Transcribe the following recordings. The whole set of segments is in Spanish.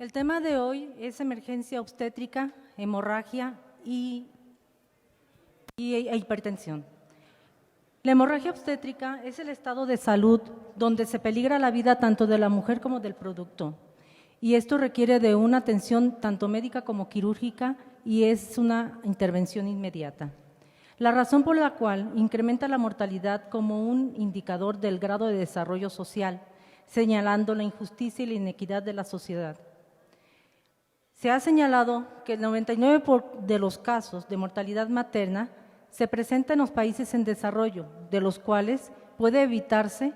El tema de hoy es emergencia obstétrica, hemorragia e hipertensión. La hemorragia obstétrica es el estado de salud donde se peligra la vida tanto de la mujer como del producto, y esto requiere de una atención tanto médica como quirúrgica y es una intervención inmediata. La razón por la cual incrementa la mortalidad como un indicador del grado de desarrollo social, señalando la injusticia y la inequidad de la sociedad. Se ha señalado que el 99% de los casos de mortalidad materna se presenta en los países en desarrollo, de los cuales puede evitarse,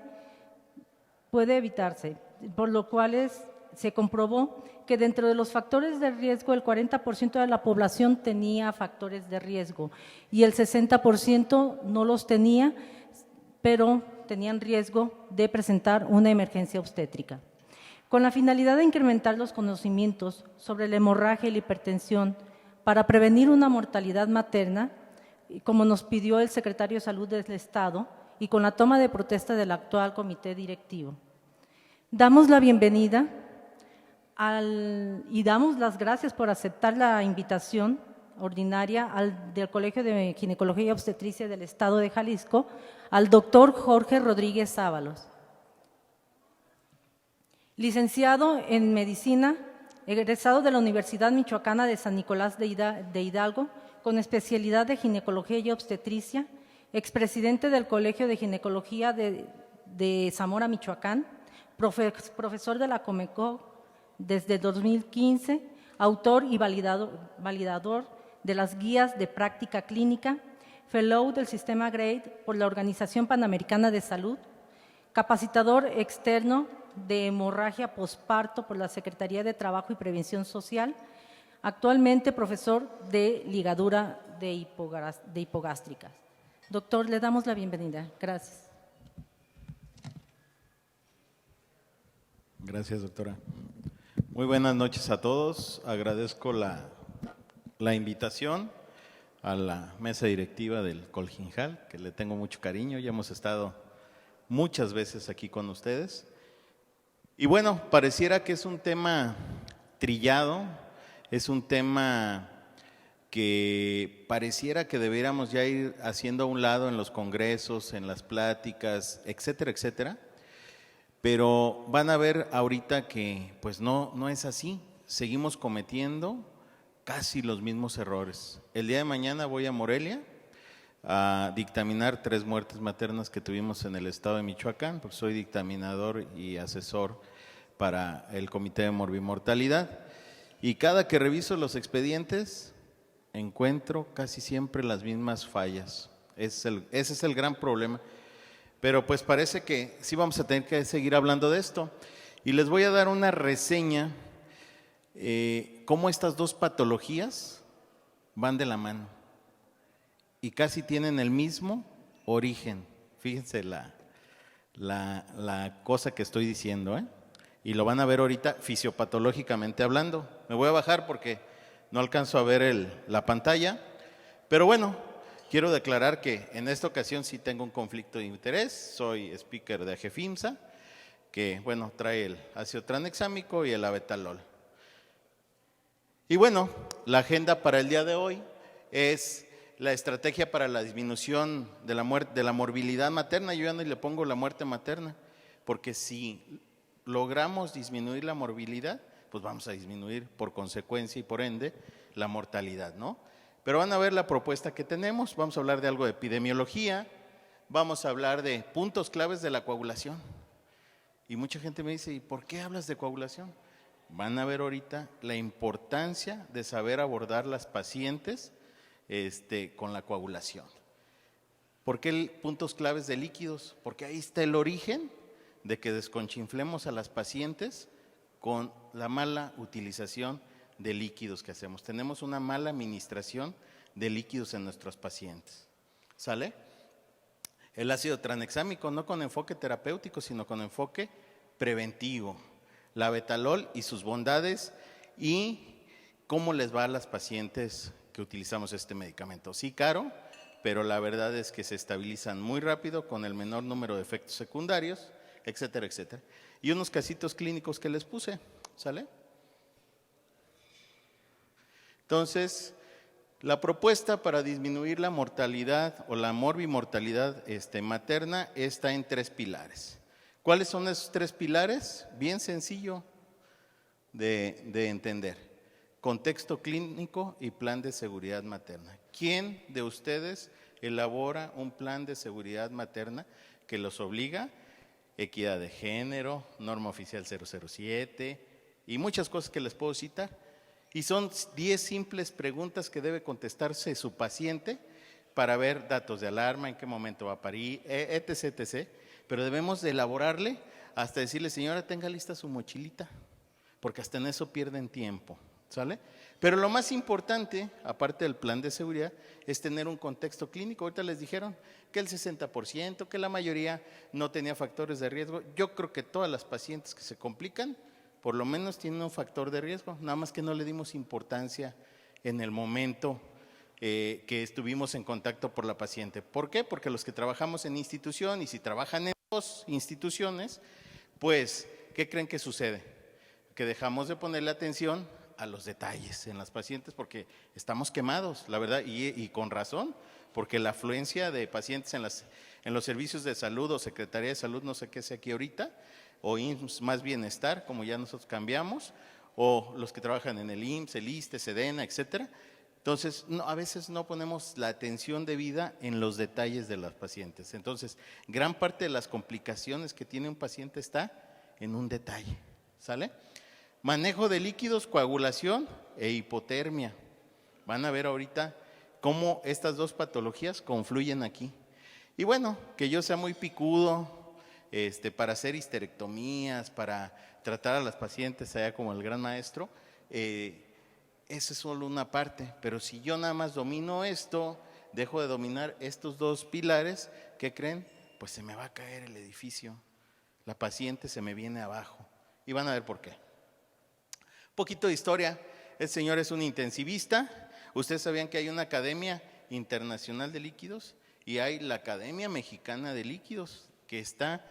por lo cual se comprobó que dentro de los factores de riesgo el 40% de la población tenía factores de riesgo y el 60% no los tenía, pero tenían riesgo de presentar una emergencia obstétrica. Con la finalidad de incrementar los conocimientos sobre la hemorragia y la hipertensión para prevenir una mortalidad materna, como nos pidió el secretario de Salud del Estado y con la toma de protesta del actual comité directivo. Damos la bienvenida y damos las gracias por aceptar la invitación ordinaria del Colegio de Ginecología y Obstetricia del Estado de Jalisco al doctor Jorge Rodríguez Ábalos. Licenciado en Medicina, egresado de la Universidad Michoacana de San Nicolás de Hidalgo, con especialidad de Ginecología y Obstetricia, expresidente del Colegio de Ginecología de Zamora, Michoacán, profesor de la Comecog desde 2015, autor y validador de las guías de práctica clínica, fellow del Sistema GRADE por la Organización Panamericana de Salud, capacitador externo de hemorragia posparto por la Secretaría de Trabajo y Prevención Social, actualmente profesor de ligadura de hipogástricas. Doctor, le damos la bienvenida. Gracias. Gracias, doctora. Muy buenas noches a todos. Agradezco la invitación a la mesa directiva del Colginjal, que le tengo mucho cariño. Ya hemos estado muchas veces aquí con ustedes. Y bueno, pareciera que es un tema trillado, es un tema que pareciera que debiéramos ya ir haciendo a un lado en los congresos, en las pláticas, etcétera, etcétera. Pero van a ver ahorita que pues no es así, seguimos cometiendo casi los mismos errores. El día de mañana voy a Morelia a dictaminar 3 muertes maternas que tuvimos en el estado de Michoacán, porque soy dictaminador y asesor para el Comité de Morbimortalidad. Y cada que reviso los expedientes, encuentro casi siempre las mismas fallas. Ese es el gran problema. Pero pues parece que sí vamos a tener que seguir hablando de esto. Y les voy a dar una reseña, cómo estas dos patologías van de la mano y casi tienen el mismo origen. Fíjense la cosa que estoy diciendo, y lo van a ver ahorita fisiopatológicamente hablando. Me voy a bajar porque no alcanzo a ver la pantalla, pero bueno, quiero declarar que en esta ocasión sí tengo un conflicto de interés. Soy speaker de AGEFIMSA, que bueno, trae el ácido tranexámico y el abetalol. Y bueno, la agenda para el día de hoy es la estrategia para la disminución de la morbilidad materna. Yo ya no le pongo la muerte materna, porque si logramos disminuir la morbilidad, pues vamos a disminuir por consecuencia y por ende la mortalidad, ¿no? Pero van a ver la propuesta que tenemos. Vamos a hablar de algo de epidemiología, vamos a hablar de puntos claves de la coagulación. Y mucha gente me dice, ¿y por qué hablas de coagulación? Van a ver ahorita la importancia de saber abordar las pacientes con la coagulación. ¿Por qué puntos claves de líquidos? Porque ahí está el origen de que desconchinflemos a las pacientes con la mala utilización de líquidos que hacemos. Tenemos una mala administración de líquidos en nuestros pacientes. ¿Sale? El ácido tranexámico, no con enfoque terapéutico, sino con enfoque preventivo. La abetalol y sus bondades y cómo les va a las pacientes que utilizamos este medicamento. Sí, caro, pero la verdad es que se estabilizan muy rápido con el menor número de efectos secundarios, etcétera, etcétera. Y unos casitos clínicos que les puse, ¿sale? Entonces, la propuesta para disminuir la mortalidad o la morbimortalidad materna está en 3 pilares. ¿Cuáles son esos 3 pilares? Bien sencillo de entender. Contexto clínico y plan de seguridad materna. ¿Quién de ustedes elabora un plan de seguridad materna que los obliga? Equidad de género, norma oficial 007 y muchas cosas que les puedo citar. Y son 10 simples preguntas que debe contestarse su paciente para ver datos de alarma, en qué momento va a parir, etc., etc. Pero debemos de elaborarle hasta decirle, señora, tenga lista su mochilita, porque hasta en eso pierden tiempo, ¿sale? Pero lo más importante, aparte del plan de seguridad, es tener un contexto clínico. Ahorita les dijeron que el 60%, que la mayoría no tenía factores de riesgo. Yo creo que todas las pacientes que se complican, por lo menos tienen un factor de riesgo, nada más que no le dimos importancia en el momento que estuvimos en contacto por la paciente. ¿Por qué? Porque los que trabajamos en institución, y si trabajan en 2 instituciones, pues, ¿qué creen que sucede? Que dejamos de ponerle atención a los detalles en las pacientes porque estamos quemados, la verdad, y con razón, porque la afluencia de pacientes en los servicios de salud o Secretaría de Salud, no sé qué sea aquí ahorita, o IMSS más bienestar, como ya nosotros cambiamos, o los que trabajan en el IMSS, el ISSSTE, SEDENA, etcétera. Entonces, a veces no ponemos la atención debida en los detalles de las pacientes. Entonces, gran parte de las complicaciones que tiene un paciente está en un detalle, ¿sale? Manejo de líquidos, coagulación e hipotermia. Van a ver ahorita cómo estas 2 patologías confluyen aquí. Y bueno, que yo sea muy picudo para hacer histerectomías, para tratar a las pacientes allá como el gran maestro, esa es solo una parte. Pero si yo nada más domino esto, dejo de dominar estos 2 pilares, ¿qué creen? Pues se me va a caer el edificio. La paciente se me viene abajo. Y van a ver por qué. Poquito de historia. El señor es un intensivista. Ustedes sabían que hay una Academia Internacional de Líquidos y hay la Academia Mexicana de Líquidos que está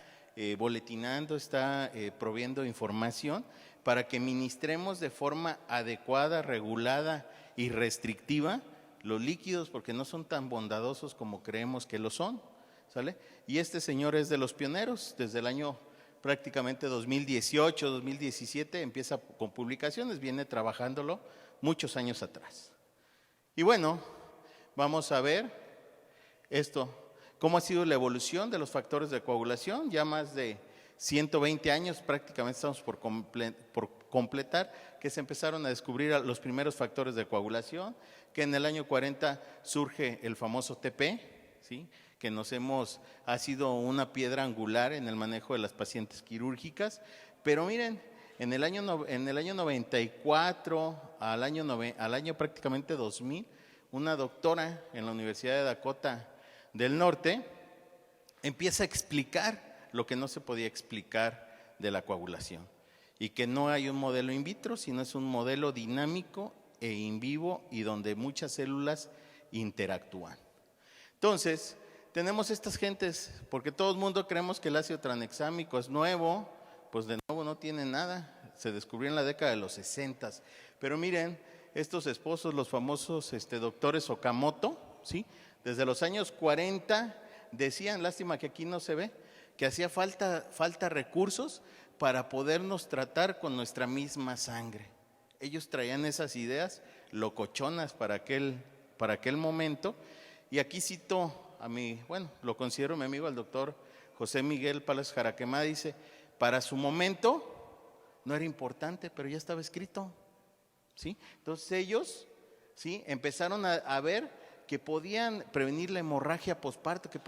boletinando, está proviendo información para que ministremos de forma adecuada, regulada y restrictiva los líquidos, porque no son tan bondadosos como creemos que lo son, ¿sale? Y este señor es de los pioneros. Desde el año prácticamente 2018, 2017 empieza con publicaciones, viene trabajándolo muchos años atrás. Y bueno, vamos a ver esto, cómo ha sido la evolución de los factores de coagulación. Ya más de 120 años, prácticamente estamos por completar, que se empezaron a descubrir los primeros factores de coagulación, que en el año 40 surge el famoso TP, ¿sí?, que ha sido una piedra angular en el manejo de las pacientes quirúrgicas. Pero miren, en el año 94 al año prácticamente 2000, una doctora en la Universidad de Dakota del Norte empieza a explicar lo que no se podía explicar de la coagulación, y que no hay un modelo in vitro, sino es un modelo dinámico e in vivo, y donde muchas células interactúan. Entonces, tenemos estas gentes, porque todo el mundo creemos que el ácido tranexámico es nuevo. Pues de nuevo no tiene nada, se descubrió en la década de los 60. Pero miren, estos esposos, los famosos doctores Okamoto, ¿sí?, desde los años 40 decían, lástima que aquí no se ve, que hacía falta recursos para podernos tratar con nuestra misma sangre. Ellos traían esas ideas locochonas para aquel momento. Y aquí cito lo considero mi amigo, el doctor José Miguel Palacios Jaraquemada. Dice, para su momento no era importante, pero ya estaba escrito, ¿sí? Entonces ellos, ¿sí?, empezaron a ver que podían prevenir la hemorragia posparto, que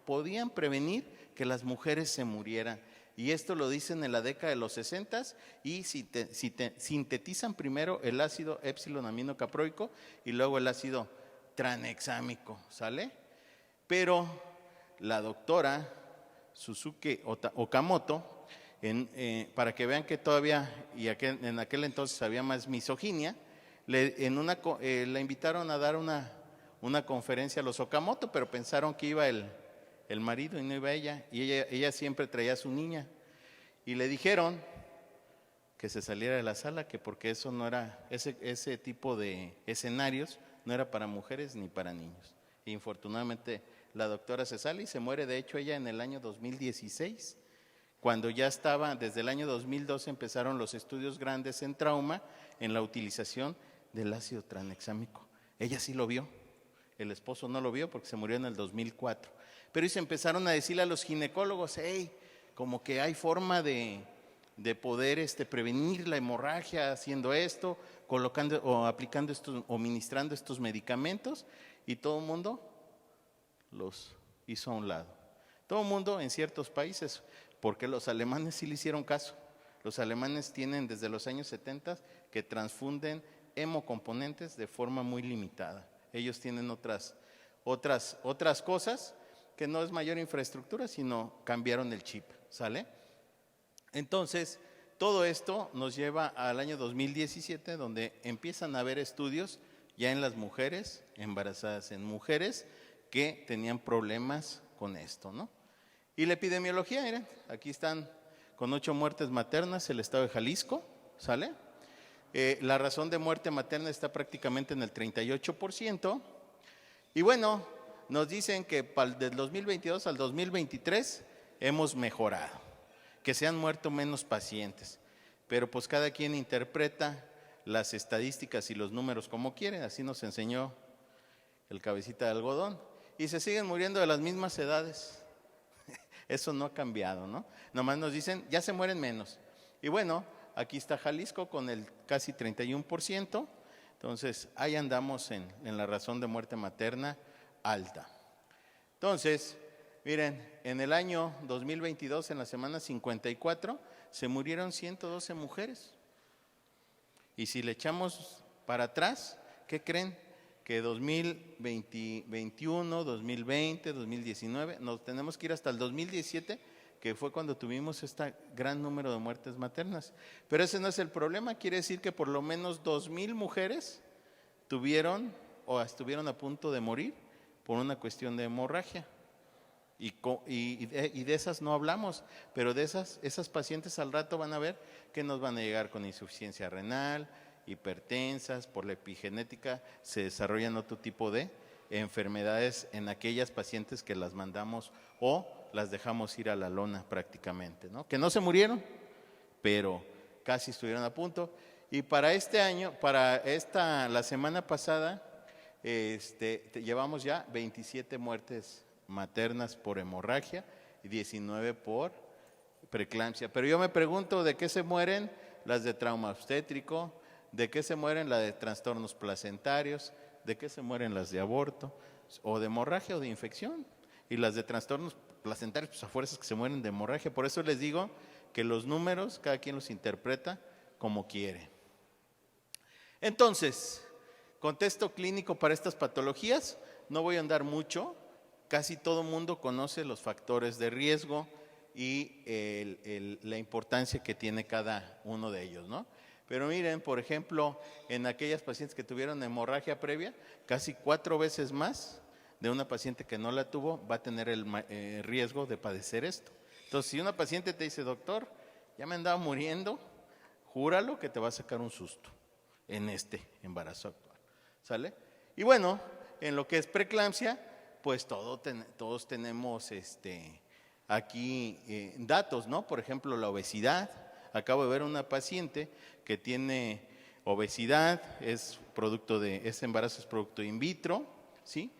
podían prevenir que las mujeres se murieran. Y esto lo dicen en la década de los 60, y sintetizan primero el ácido epsilon aminocaproico y luego el ácido tranexámico, ¿sale? Pero la doctora Suzuki Okamoto, para que vean que todavía, y en aquel entonces había más misoginia, la invitaron a dar una conferencia a los Okamoto, pero pensaron que iba el marido y no iba ella, y ella siempre traía a su niña. Y le dijeron que se saliera de la sala, que porque eso no era, ese tipo de escenarios no era para mujeres ni para niños. Y infortunadamente la doctora se sale y se muere, de hecho ella en el año 2016, cuando ya estaba, desde el año 2012 empezaron los estudios grandes en trauma en la utilización del ácido tranexámico. Ella sí lo vio, el esposo no lo vio porque se murió en el 2004. Pero se empezaron a decirle a los ginecólogos, hey, como que hay forma de poder prevenir la hemorragia haciendo esto, colocando o aplicando estos o ministrando estos medicamentos, y todo el mundo los hizo a un lado. Todo el mundo en ciertos países, porque los alemanes sí le hicieron caso. Los alemanes tienen desde los años 70 que transfunden hemocomponentes de forma muy limitada. Ellos tienen otras cosas que no es mayor infraestructura, sino cambiaron el chip, ¿sale? Entonces, todo esto nos lleva al año 2017, donde empiezan a haber estudios ya en las mujeres embarazadas, en mujeres que tenían problemas con esto, ¿no? Y la epidemiología, miren, aquí están con 8 muertes maternas el estado de Jalisco, ¿sale? La razón de muerte materna está prácticamente en el 38%. Y bueno, nos dicen que del 2022 al 2023 hemos mejorado, que se han muerto menos pacientes. Pero pues cada quien interpreta las estadísticas y los números como quiere, así nos enseñó el cabecita de algodón. Y se siguen muriendo de las mismas edades. Eso no ha cambiado, ¿no? Nomás nos dicen, ya se mueren menos. Y bueno, aquí está Jalisco con el casi 31%. Entonces, ahí andamos en la razón de muerte materna alta. Entonces, miren, en el año 2022, en la semana 54, se murieron 112 mujeres. Y si le echamos para atrás, ¿qué creen? Que 2021, 2020, 2019, nos tenemos que ir hasta el 2017, que fue cuando tuvimos este gran número de muertes maternas. Pero ese no es el problema, quiere decir que por lo menos 2,000 mujeres tuvieron o estuvieron a punto de morir por una cuestión de hemorragia. Y de esas no hablamos, pero de esas pacientes al rato van a ver que nos van a llegar con insuficiencia renal, hipertensas, por la epigenética se desarrollan otro tipo de enfermedades en aquellas pacientes que las mandamos o las dejamos ir a la lona prácticamente, ¿no? Que no se murieron, pero casi estuvieron a punto. Y para este año, la semana pasada, llevamos ya 27 muertes maternas por hemorragia y 19 por preeclampsia. Pero yo me pregunto, ¿de qué se mueren las de trauma obstétrico? ¿De qué se mueren las de trastornos placentarios? ¿De qué se mueren las de aborto? ¿O de hemorragia o de infección? Y las de trastornos placentarios, pues a fuerzas que se mueren de hemorragia. Por eso les digo que los números, cada quien los interpreta como quiere. Entonces, contexto clínico para estas patologías, no voy a andar mucho. Casi todo mundo conoce los factores de riesgo y la importancia que tiene cada uno de ellos, ¿no? Pero miren, por ejemplo, en aquellas pacientes que tuvieron hemorragia previa, casi 4 veces más de una paciente que no la tuvo va a tener el riesgo de padecer esto. Entonces, si una paciente te dice, doctor, ya me andaba muriendo, júralo que te va a sacar un susto en este embarazo actual, ¿sale? Y bueno, en lo que es preeclampsia, pues todos tenemos aquí datos, ¿no? Por ejemplo, la obesidad. Acabo de ver una paciente que tiene obesidad, ese embarazo es producto in vitro, ¿sí?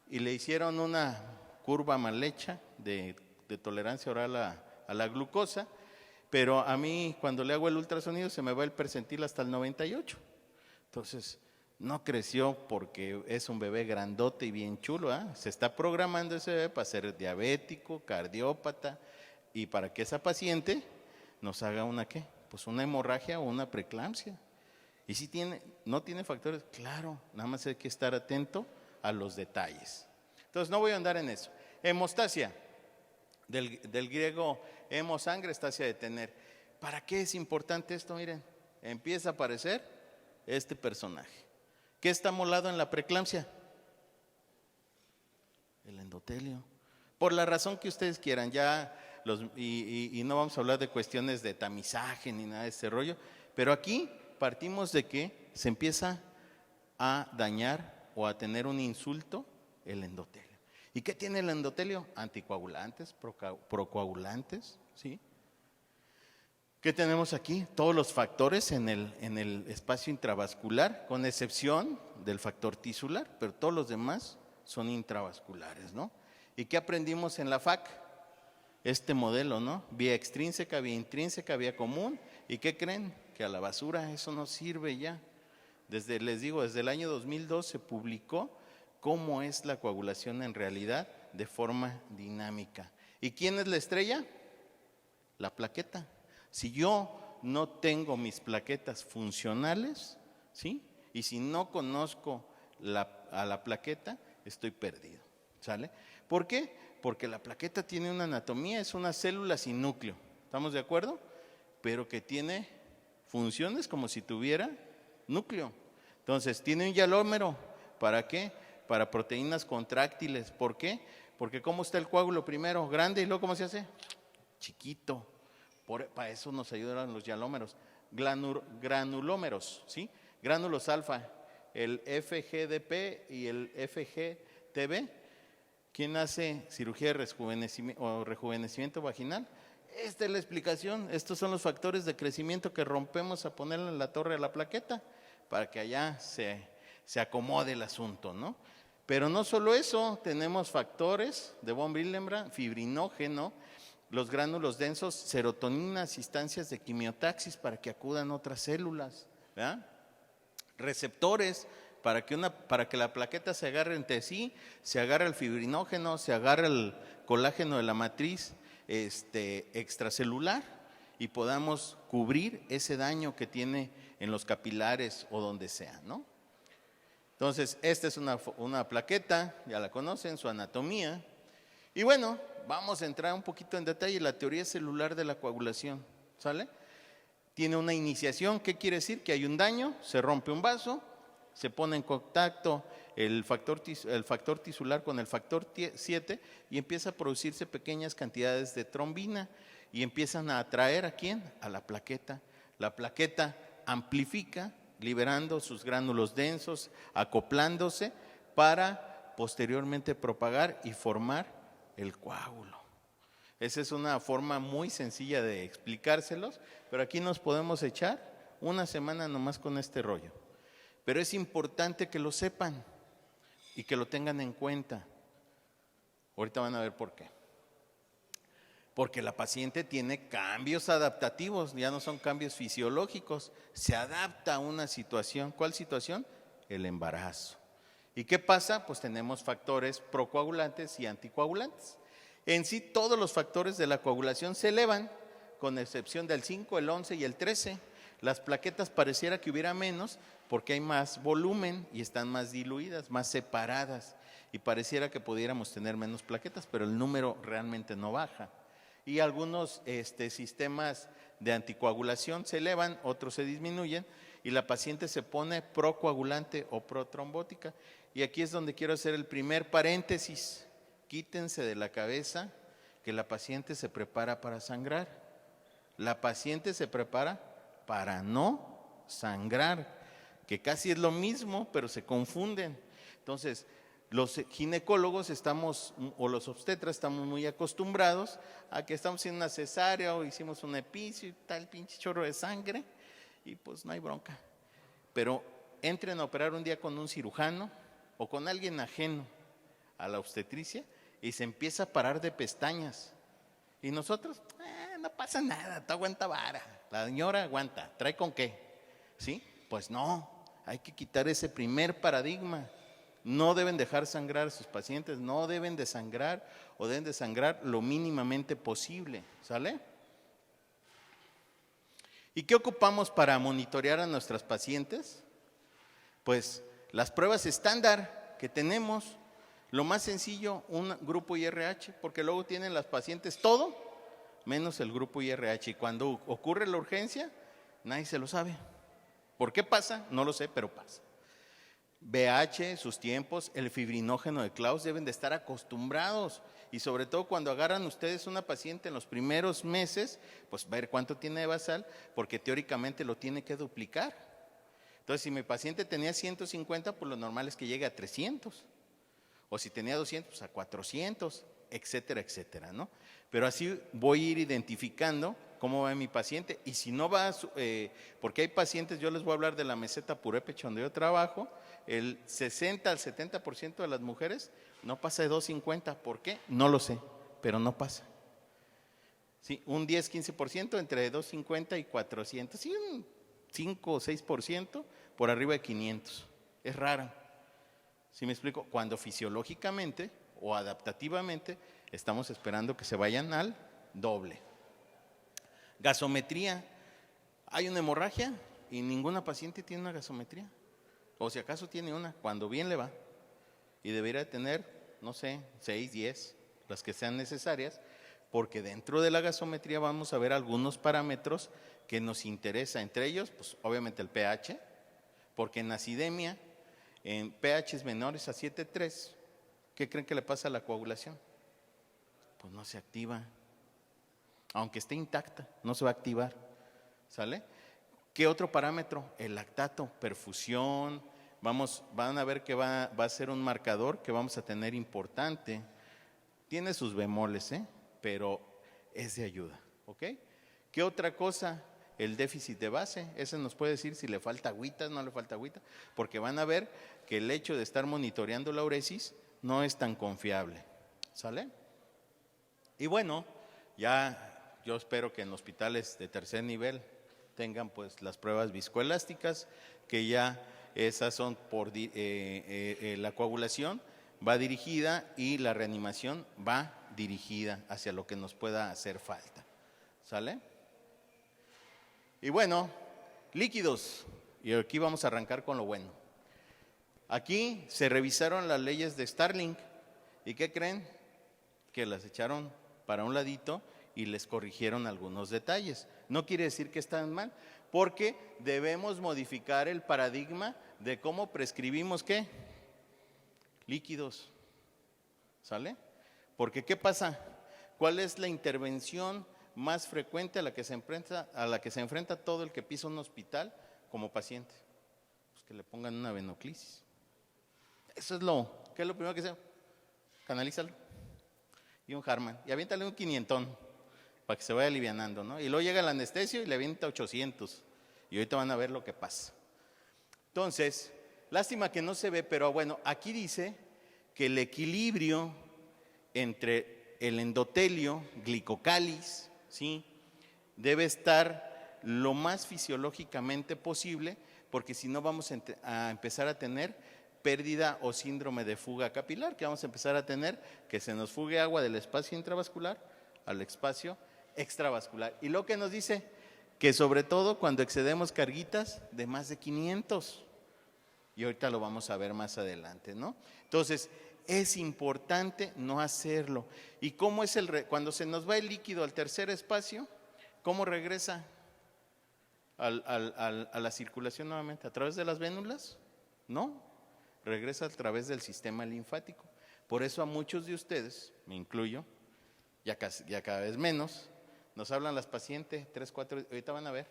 Y le hicieron una curva mal hecha de tolerancia oral a la glucosa, pero a mí cuando le hago el ultrasonido se me va el percentil hasta el 98. Entonces, no creció porque es un bebé grandote y bien chulo, ¿eh? Se está programando ese bebé para ser diabético, cardiópata, y para que esa paciente nos haga una ¿qué? Pues una hemorragia o una preeclampsia. Y si no tiene factores, claro, nada más hay que estar atento a los detalles. Entonces no voy a andar en eso. Hemostasia, del griego hemo, sangre, estasia, de tener. ¿Para qué es importante esto? Miren, empieza a aparecer este personaje. ¿Qué está molado en la preeclampsia? El endotelio. Por la razón que ustedes quieran, ya y no vamos a hablar de cuestiones de tamizaje ni nada de ese rollo, pero aquí partimos de que se empieza a dañar o a tener un insulto el endotelio. ¿Y qué tiene el endotelio? Anticoagulantes, procoagulantes, ¿sí? ¿Qué tenemos aquí? Todos los factores en el espacio intravascular, con excepción del factor tisular, pero todos los demás son intravasculares, ¿no? ¿Y qué aprendimos en la FAC? Este modelo, ¿no? Vía extrínseca, vía intrínseca, vía común. ¿Y qué creen? Que a la basura eso no sirve ya. Les digo, desde el año 2002 se publicó cómo es la coagulación en realidad de forma dinámica. ¿Y quién es la estrella? La plaqueta. Si yo no tengo mis plaquetas funcionales, ¿sí? Y si no conozco a la plaqueta, estoy perdido, ¿sale? ¿Por qué? Porque la plaqueta tiene una anatomía, es una célula sin núcleo, ¿estamos de acuerdo? Pero que tiene funciones como si tuviera núcleo. Entonces, tiene un hialómero, ¿para qué? Para proteínas contráctiles. ¿Por qué? Porque ¿cómo está el coágulo? Primero, grande, y luego ¿cómo se hace? Chiquito. Para eso nos ayudan los hialómeros. Granulómeros, ¿sí? Gránulos alfa, el FGDP y el FGTB. ¿Quién hace cirugía de rejuvenecimiento vaginal? Esta es la explicación. Estos son los factores de crecimiento que rompemos a ponerle en la torre a la plaqueta para que allá se acomode el asunto, ¿no? Pero no solo eso, tenemos factores de von Willebrand, fibrinógeno, los gránulos densos, serotoninas, instancias de quimiotaxis para que acudan otras células, ¿verdad? Receptores para que la plaqueta se agarre entre sí, se agarre el fibrinógeno, se agarre el colágeno de la matriz extracelular y podamos cubrir ese daño que tiene en los capilares o donde sea, ¿no? Entonces, esta es una plaqueta, ya la conocen, su anatomía. Y bueno, vamos a entrar un poquito en detalle en la teoría celular de la coagulación, ¿sale? Tiene una iniciación, ¿qué quiere decir? Que hay un daño, se rompe un vaso, se pone en contacto el factor tisular con el factor 7 y empieza a producirse pequeñas cantidades de trombina y empiezan a atraer ¿a quién? A la plaqueta. La plaqueta amplifica, liberando sus gránulos densos, acoplándose para posteriormente propagar y formar el coágulo. Esa es una forma muy sencilla de explicárselos, pero aquí nos podemos echar una semana nomás con este rollo. Pero es importante que lo sepan y que lo tengan en cuenta. Ahorita van a ver por qué. Porque la paciente tiene cambios adaptativos, ya no son cambios fisiológicos, se adapta a una situación. ¿Cuál situación? El embarazo. ¿Y qué pasa? Pues tenemos factores procoagulantes y anticoagulantes. En sí, todos los factores de la coagulación se elevan, con excepción del 5, el 11 y el 13. Las plaquetas pareciera que hubiera menos porque hay más volumen y están más diluidas, más separadas. Y pareciera que pudiéramos tener menos plaquetas, pero el número realmente no baja. Y algunos sistemas de anticoagulación se elevan, otros se disminuyen y la paciente se pone procoagulante o protrombótica. Y aquí es donde quiero hacer el primer paréntesis. Quítense de la cabeza que la paciente se prepara para sangrar. La paciente se prepara para no sangrar, que casi es lo mismo, pero se confunden. Entonces, los ginecólogos o los obstetras estamos muy acostumbrados a que estamos haciendo una cesárea o hicimos un epicio y tal pinche chorro de sangre y pues no hay bronca. Pero entren a operar un día con un cirujano o con alguien ajeno a la obstetricia y se empieza a parar de pestañas. Y nosotros, no pasa nada, tú aguanta vara, la señora aguanta, ¿trae con qué? ¿Sí? Pues no, hay que quitar ese primer paradigma. No deben dejar sangrar a sus pacientes, no deben de sangrar o deben de sangrar lo mínimamente posible, ¿sale? ¿Y qué ocupamos para monitorear a nuestras pacientes? Pues las pruebas estándar que tenemos, lo más sencillo, un grupo IRH, porque luego tienen las pacientes todo menos el grupo IRH y cuando ocurre la urgencia, nadie se lo sabe. ¿Por qué pasa? No lo sé, pero pasa. BH, sus tiempos, el fibrinógeno de Claus deben de estar acostumbrados. Y sobre todo cuando agarran ustedes una paciente en los primeros meses, pues ver cuánto tiene de basal, porque teóricamente lo tiene que duplicar. Entonces, si mi paciente tenía 150, pues lo normal es que llegue a 300. O si tenía 200, pues a 400, etcétera, etcétera, ¿no? Pero así voy a ir identificando cómo va mi paciente. Y si no va, porque hay pacientes, yo les voy a hablar de la meseta purépecha donde yo trabajo, el 60 al 70% de las mujeres no pasa de 250. ¿Por qué? No lo sé, pero no pasa. Sí, un 10-15% entre 250 y 400. Sí, un 5 o 6% por arriba de 500. Es rara. ¿Sí me explico? Cuando fisiológicamente o adaptativamente estamos esperando que se vayan al doble. Gasometría. Hay una hemorragia y ninguna paciente tiene una gasometría. O si acaso tiene una, cuando bien le va. Y debería tener, no sé, 6, 10, las que sean necesarias, porque dentro de la gasometría vamos a ver algunos parámetros que nos interesa. Entre ellos, pues obviamente el pH, porque en acidemia, en pHs menores a 7,3, ¿qué creen que le pasa a la coagulación? Pues no se activa. Aunque esté intacta, no se va a activar. ¿Sale? ¿Qué otro parámetro? El lactato, perfusión. Van a ver que va a ser un marcador que vamos a tener importante. Tiene sus bemoles, pero es de ayuda. ¿Ok? ¿Qué otra cosa? El déficit de base. Ese nos puede decir si le falta agüita, no le falta agüita, porque van a ver que el hecho de estar monitoreando la uresis no es tan confiable. ¿Sale? Y bueno, ya yo espero que en hospitales de tercer nivel tengan pues las pruebas viscoelásticas, que ya esas son por la coagulación va dirigida y la reanimación va dirigida hacia lo que nos pueda hacer falta. ¿Sale? Y bueno, líquidos, y aquí vamos a arrancar con lo bueno. Aquí se revisaron las leyes de Starling, ¿y qué creen? Que las echaron para un ladito y les corrigieron algunos detalles. No quiere decir que están mal, porque debemos modificar el paradigma de cómo prescribimos ¿qué? Líquidos. ¿Sale? Porque ¿qué pasa? ¿Cuál es la intervención más frecuente a la que se enfrenta todo el que pisa un hospital como paciente? Pues que le pongan una venoclisis. Eso es ¿qué es lo primero que se hace? Canalízalo. Y un Harman. Y aviéntale un 500 para que se vaya alivianando, ¿no? Y luego llega el anestesio y le avienta 800. Y ahorita van a ver lo que pasa. Entonces, lástima que no se ve, pero bueno, aquí dice que el equilibrio entre el endotelio, glicocális, ¿sí? Debe estar lo más fisiológicamente posible, porque si no vamos a empezar a tener pérdida o síndrome de fuga capilar, que vamos a empezar a tener que se nos fugue agua del espacio intravascular al espacio extravascular. Y lo que nos dice que sobre todo cuando excedemos carguitas de más de 500, y ahorita lo vamos a ver más adelante, ¿no? Entonces, es importante no hacerlo. ¿Y cómo es cuando se nos va el líquido al tercer espacio? ¿Cómo regresa a la circulación nuevamente? ¿A través de las vénulas? No, regresa a través del sistema linfático. Por eso a muchos de ustedes, me incluyo, ya cada vez menos, nos hablan las pacientes 3, 4, ahorita van a ver,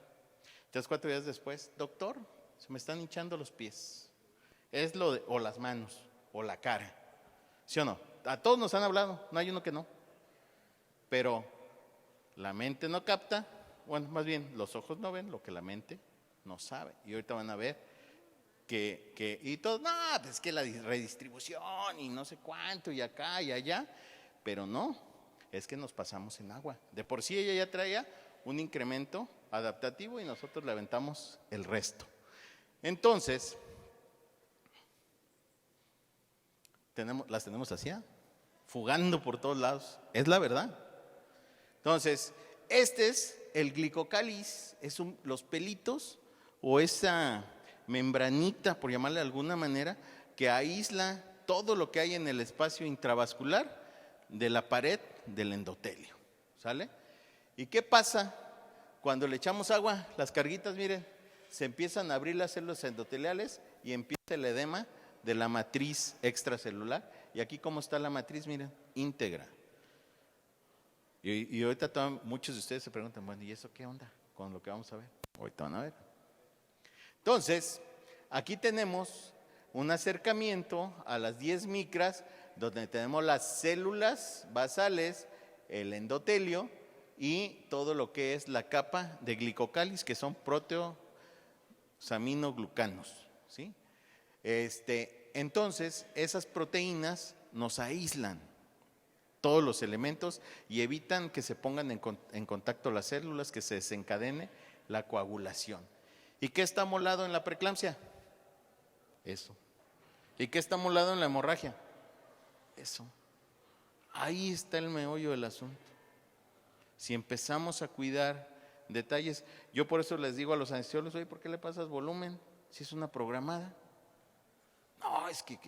3, 4 días después, doctor, se me están hinchando los pies. Es o las manos, o la cara. ¿Sí o no? A todos nos han hablado, no hay uno que no. Pero la mente no capta, bueno, más bien los ojos no ven lo que la mente no sabe. Y ahorita van a ver y todos, no, pues es que la redistribución y no sé cuánto, y acá y allá, pero no, es que nos pasamos en agua. De por sí ella ya traía un incremento adaptativo y nosotros le aventamos el resto. Entonces, las tenemos así, fugando por todos lados, es la verdad. Entonces, este es el glicocális, los pelitos o esa membranita, por llamarle de alguna manera, que aísla todo lo que hay en el espacio intravascular de la pared del endotelio. ¿Sale? ¿Y qué pasa cuando le echamos agua? Las carguitas, miren, se empiezan a abrir las células endoteliales y empieza el edema de la matriz extracelular. Y aquí cómo está la matriz, miren, íntegra. Y ahorita muchos de ustedes se preguntan, bueno, ¿y eso qué onda con lo que vamos a ver? Ahorita van a ver. Entonces, aquí tenemos un acercamiento a las 10 micras, donde tenemos las células basales, el endotelio y todo lo que es la capa de glicocális, que son proteosaminoglucanos, ¿sí? Entonces, esas proteínas nos aíslan todos los elementos y evitan que se pongan en contacto las células, que se desencadene la coagulación. ¿Y qué está molado en la preeclampsia? Eso. ¿Y qué está molado en la hemorragia? Eso. Ahí está el meollo del asunto. Si empezamos a cuidar detalles, yo por eso les digo a los anestesiólogos, oye, ¿por qué le pasas volumen si es una programada? No, es que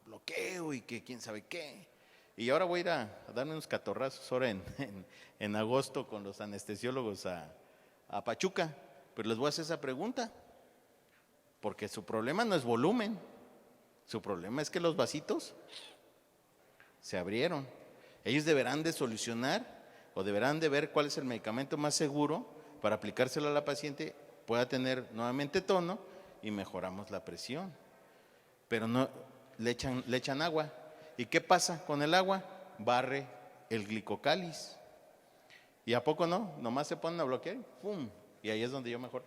bloqueo y que quién sabe qué. Y ahora voy a ir a darme unos catorrazos ahora en agosto con los anestesiólogos a Pachuca, pero les voy a hacer esa pregunta, porque su problema no es volumen, su problema es que los vasitos se abrieron. Ellos deberán de solucionar o deberán de ver cuál es el medicamento más seguro para aplicárselo a la paciente, pueda tener nuevamente tono y mejoramos la presión. Pero no le echan agua. ¿Y qué pasa con el agua? Barre el glicocális. ¿Y a poco no? Nomás se ponen a bloquear, ¡pum! Y ahí es donde yo mejor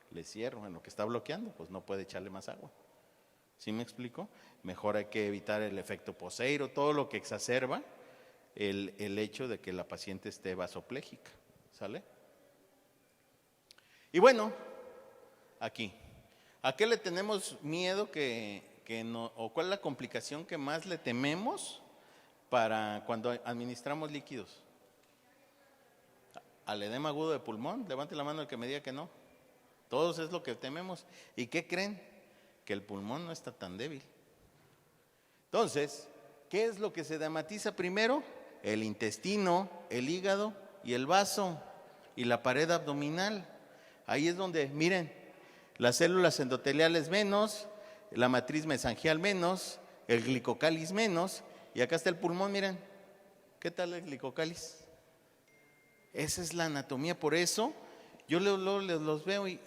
le cierro. En lo que está bloqueando, pues no puede echarle más agua. ¿Sí me explico? Mejor hay que evitar el efecto poseiro, todo lo que exacerba el hecho de que la paciente esté vasoplégica. ¿Sale? Y bueno, aquí, ¿a qué le tenemos miedo o cuál es la complicación que más le tememos para cuando administramos líquidos? Al edema agudo de pulmón, levante la mano el que me diga que no. Todos es lo que tememos. ¿Y qué creen? Que el pulmón no está tan débil. Entonces, ¿qué es lo que se edematiza primero? El intestino, el hígado y el vaso y la pared abdominal. Ahí es donde, miren, las células endoteliales menos, la matriz mesangial menos, el glicocális menos, y acá está el pulmón, miren. ¿Qué tal el glicocális? Esa es la anatomía, por eso yo los veo y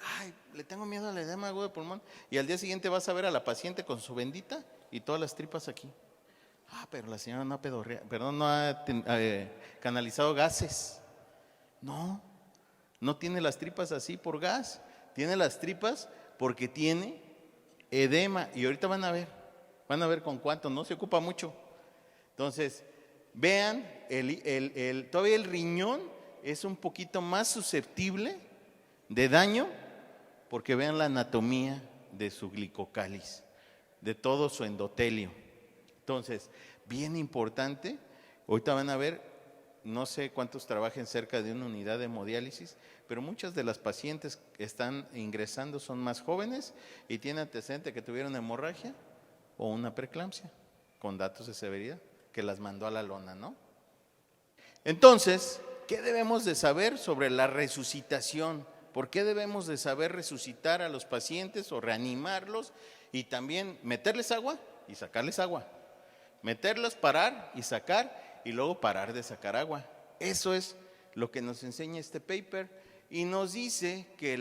le tengo miedo al edema agudo de pulmón. Y al día siguiente vas a ver a la paciente con su bendita y todas las tripas aquí. Pero la señora no ha canalizado gases. No tiene las tripas así por gas, tiene las tripas porque tiene edema. Y ahorita van a ver con cuánto, no se ocupa mucho. Entonces, vean, todavía el riñón es un poquito más susceptible de daño, porque vean la anatomía de su glicocális, de todo su endotelio. Entonces, bien importante, ahorita van a ver, no sé cuántos trabajen cerca de una unidad de hemodiálisis, pero muchas de las pacientes que están ingresando son más jóvenes y tienen antecedente que tuvieron hemorragia o una preeclampsia, con datos de severidad, que las mandó a la lona, ¿no? Entonces, ¿qué debemos de saber sobre la resucitación? ¿Por qué debemos de saber resucitar a los pacientes o reanimarlos? Y también meterles agua y sacarles agua. Meterlos, parar y sacar, y luego parar de sacar agua. Eso es lo que nos enseña este paper y nos dice que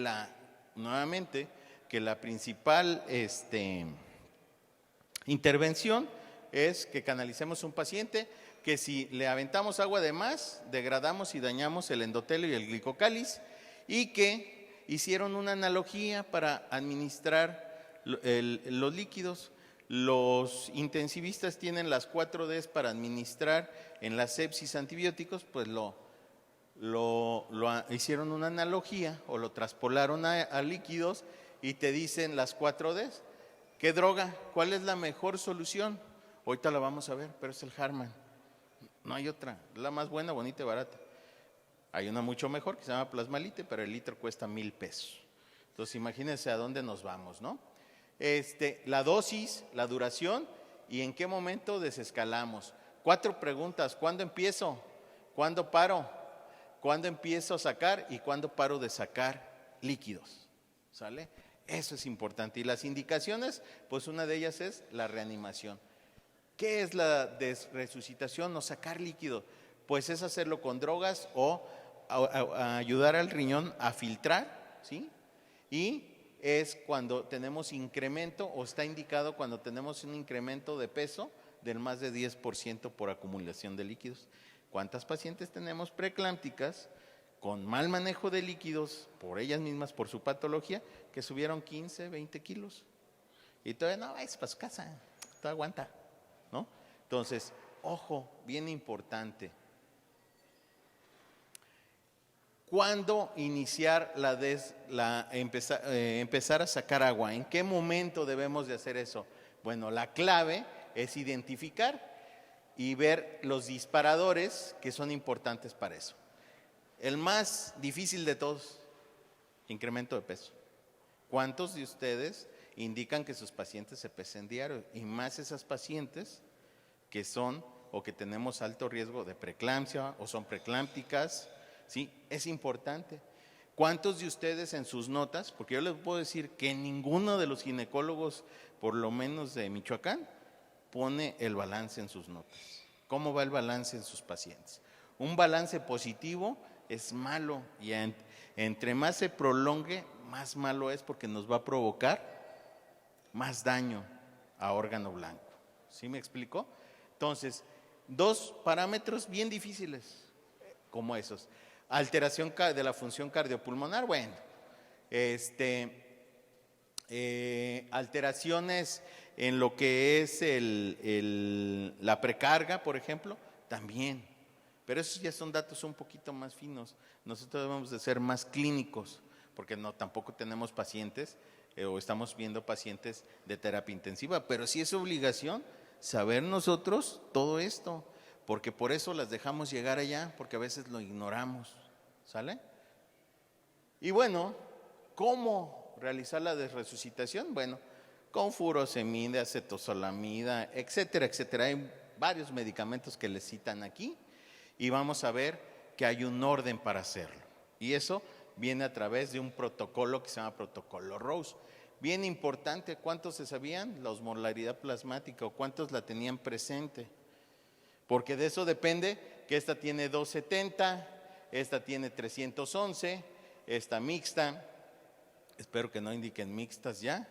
nuevamente, que la principal intervención es que canalicemos un paciente, que si le aventamos agua de más, degradamos y dañamos el endotelio y el glicocális, y que hicieron una analogía para administrar los líquidos. Los intensivistas tienen las 4 Ds para administrar en la sepsis antibióticos, pues hicieron una analogía o lo traspolaron a líquidos y te dicen las 4 Ds. ¿Qué droga? ¿Cuál es la mejor solución? Ahorita la vamos a ver, pero es el Harman. No hay otra, la más buena, bonita y barata. Hay una mucho mejor que se llama Plasmalite, pero el litro cuesta 1,000 pesos. Entonces imagínense a dónde nos vamos, ¿no? La dosis, la duración y en qué momento desescalamos. 4 preguntas: ¿cuándo empiezo? ¿Cuándo paro? ¿Cuándo empiezo a sacar? ¿Y cuándo paro de sacar líquidos? ¿sale? Eso es importante. Y las indicaciones, pues una de ellas es la reanimación. ¿Qué es la desresucitación o sacar líquido? Pues es hacerlo con drogas o a ayudar al riñón a filtrar, ¿sí? Y es cuando tenemos incremento, o está indicado cuando tenemos un incremento de peso del más de 10% por acumulación de líquidos. ¿Cuántas pacientes tenemos preeclámpticas con mal manejo de líquidos por ellas mismas, por su patología, que subieron 15, 20 kilos? Y todavía no, es para su casa, todavía aguanta, ¿no? Entonces, ojo, bien importante. ¿Cuándo iniciar empezar a sacar agua? ¿En qué momento debemos de hacer eso? Bueno, la clave es identificar y ver los disparadores que son importantes para eso. El más difícil de todos, incremento de peso. ¿Cuántos de ustedes indican que sus pacientes se pesen diario? Y más esas pacientes que son o que tenemos alto riesgo de preeclampsia o son preeclámpticas. Sí, es importante. ¿Cuántos de ustedes en sus notas, porque yo les puedo decir que ninguno de los ginecólogos, por lo menos de Michoacán, pone el balance en sus notas? ¿Cómo va el balance en sus pacientes? Un balance positivo es malo y entre más se prolongue, más malo es porque nos va a provocar más daño a órgano blanco. ¿Sí me explico? Entonces, dos parámetros bien difíciles como esos. Alteración de la función cardiopulmonar, bueno, alteraciones en lo que es la precarga, por ejemplo, también. Pero esos ya son datos un poquito más finos. Nosotros debemos de ser más clínicos, porque no tampoco tenemos pacientes o estamos viendo pacientes de terapia intensiva, pero sí es obligación saber nosotros todo esto, porque por eso las dejamos llegar allá, porque a veces lo ignoramos, ¿sale? Y bueno, ¿cómo realizar la desresucitación? Bueno, con furosemida, acetosalamida, etcétera, etcétera. Hay varios medicamentos que les citan aquí y vamos a ver que hay un orden para hacerlo. Y eso viene a través de un protocolo que se llama protocolo Rose. Bien importante, ¿cuántos se sabían la osmolaridad plasmática o cuántos la tenían presente? Porque de eso depende que esta tiene 270, esta tiene 311, esta mixta, espero que no indiquen mixtas ya,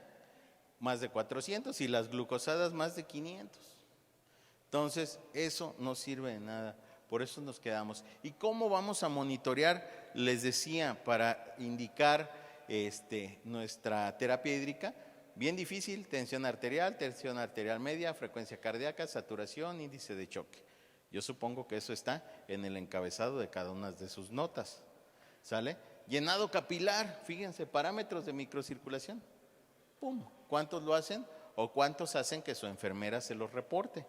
más de 400 y las glucosadas más de 500. Entonces, eso no sirve de nada, por eso nos quedamos. ¿Y cómo vamos a monitorear? Les decía, para indicar nuestra terapia hídrica, bien difícil, tensión arterial media, frecuencia cardíaca, saturación, índice de choque. Yo supongo que eso está en el encabezado de cada una de sus notas, ¿sale? Llenado capilar, fíjense, parámetros de microcirculación. ¡Pum! ¿Cuántos lo hacen? ¿O cuántos hacen que su enfermera se los reporte?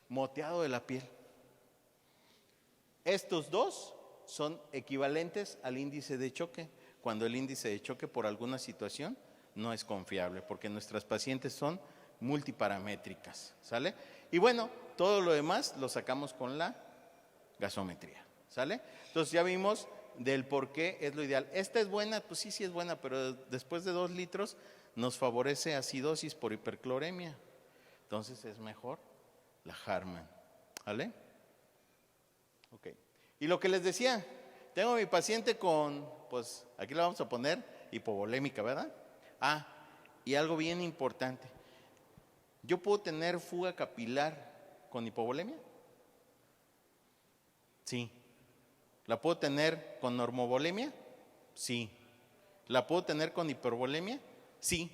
Moteado de la piel. Estos dos son equivalentes al índice de choque, cuando el índice de choque por alguna situación no es confiable, porque nuestras pacientes son multiparamétricas, ¿sale? Y bueno, todo lo demás lo sacamos con la gasometría, ¿sale? Entonces ya vimos del por qué es lo ideal. ¿Esta es buena? Pues sí, sí es buena, pero después de 2 litros nos favorece acidosis por hipercloremia. Entonces es mejor la Harman, ¿vale? Ok. Y lo que les decía, tengo a mi paciente con, pues aquí la vamos a poner, hipovolémica, ¿verdad? Ah, y algo bien importante. ¿Yo puedo tener fuga capilar con hipovolemia? Sí. ¿La puedo tener con normovolemia? Sí. ¿La puedo tener con hipervolemia? Sí.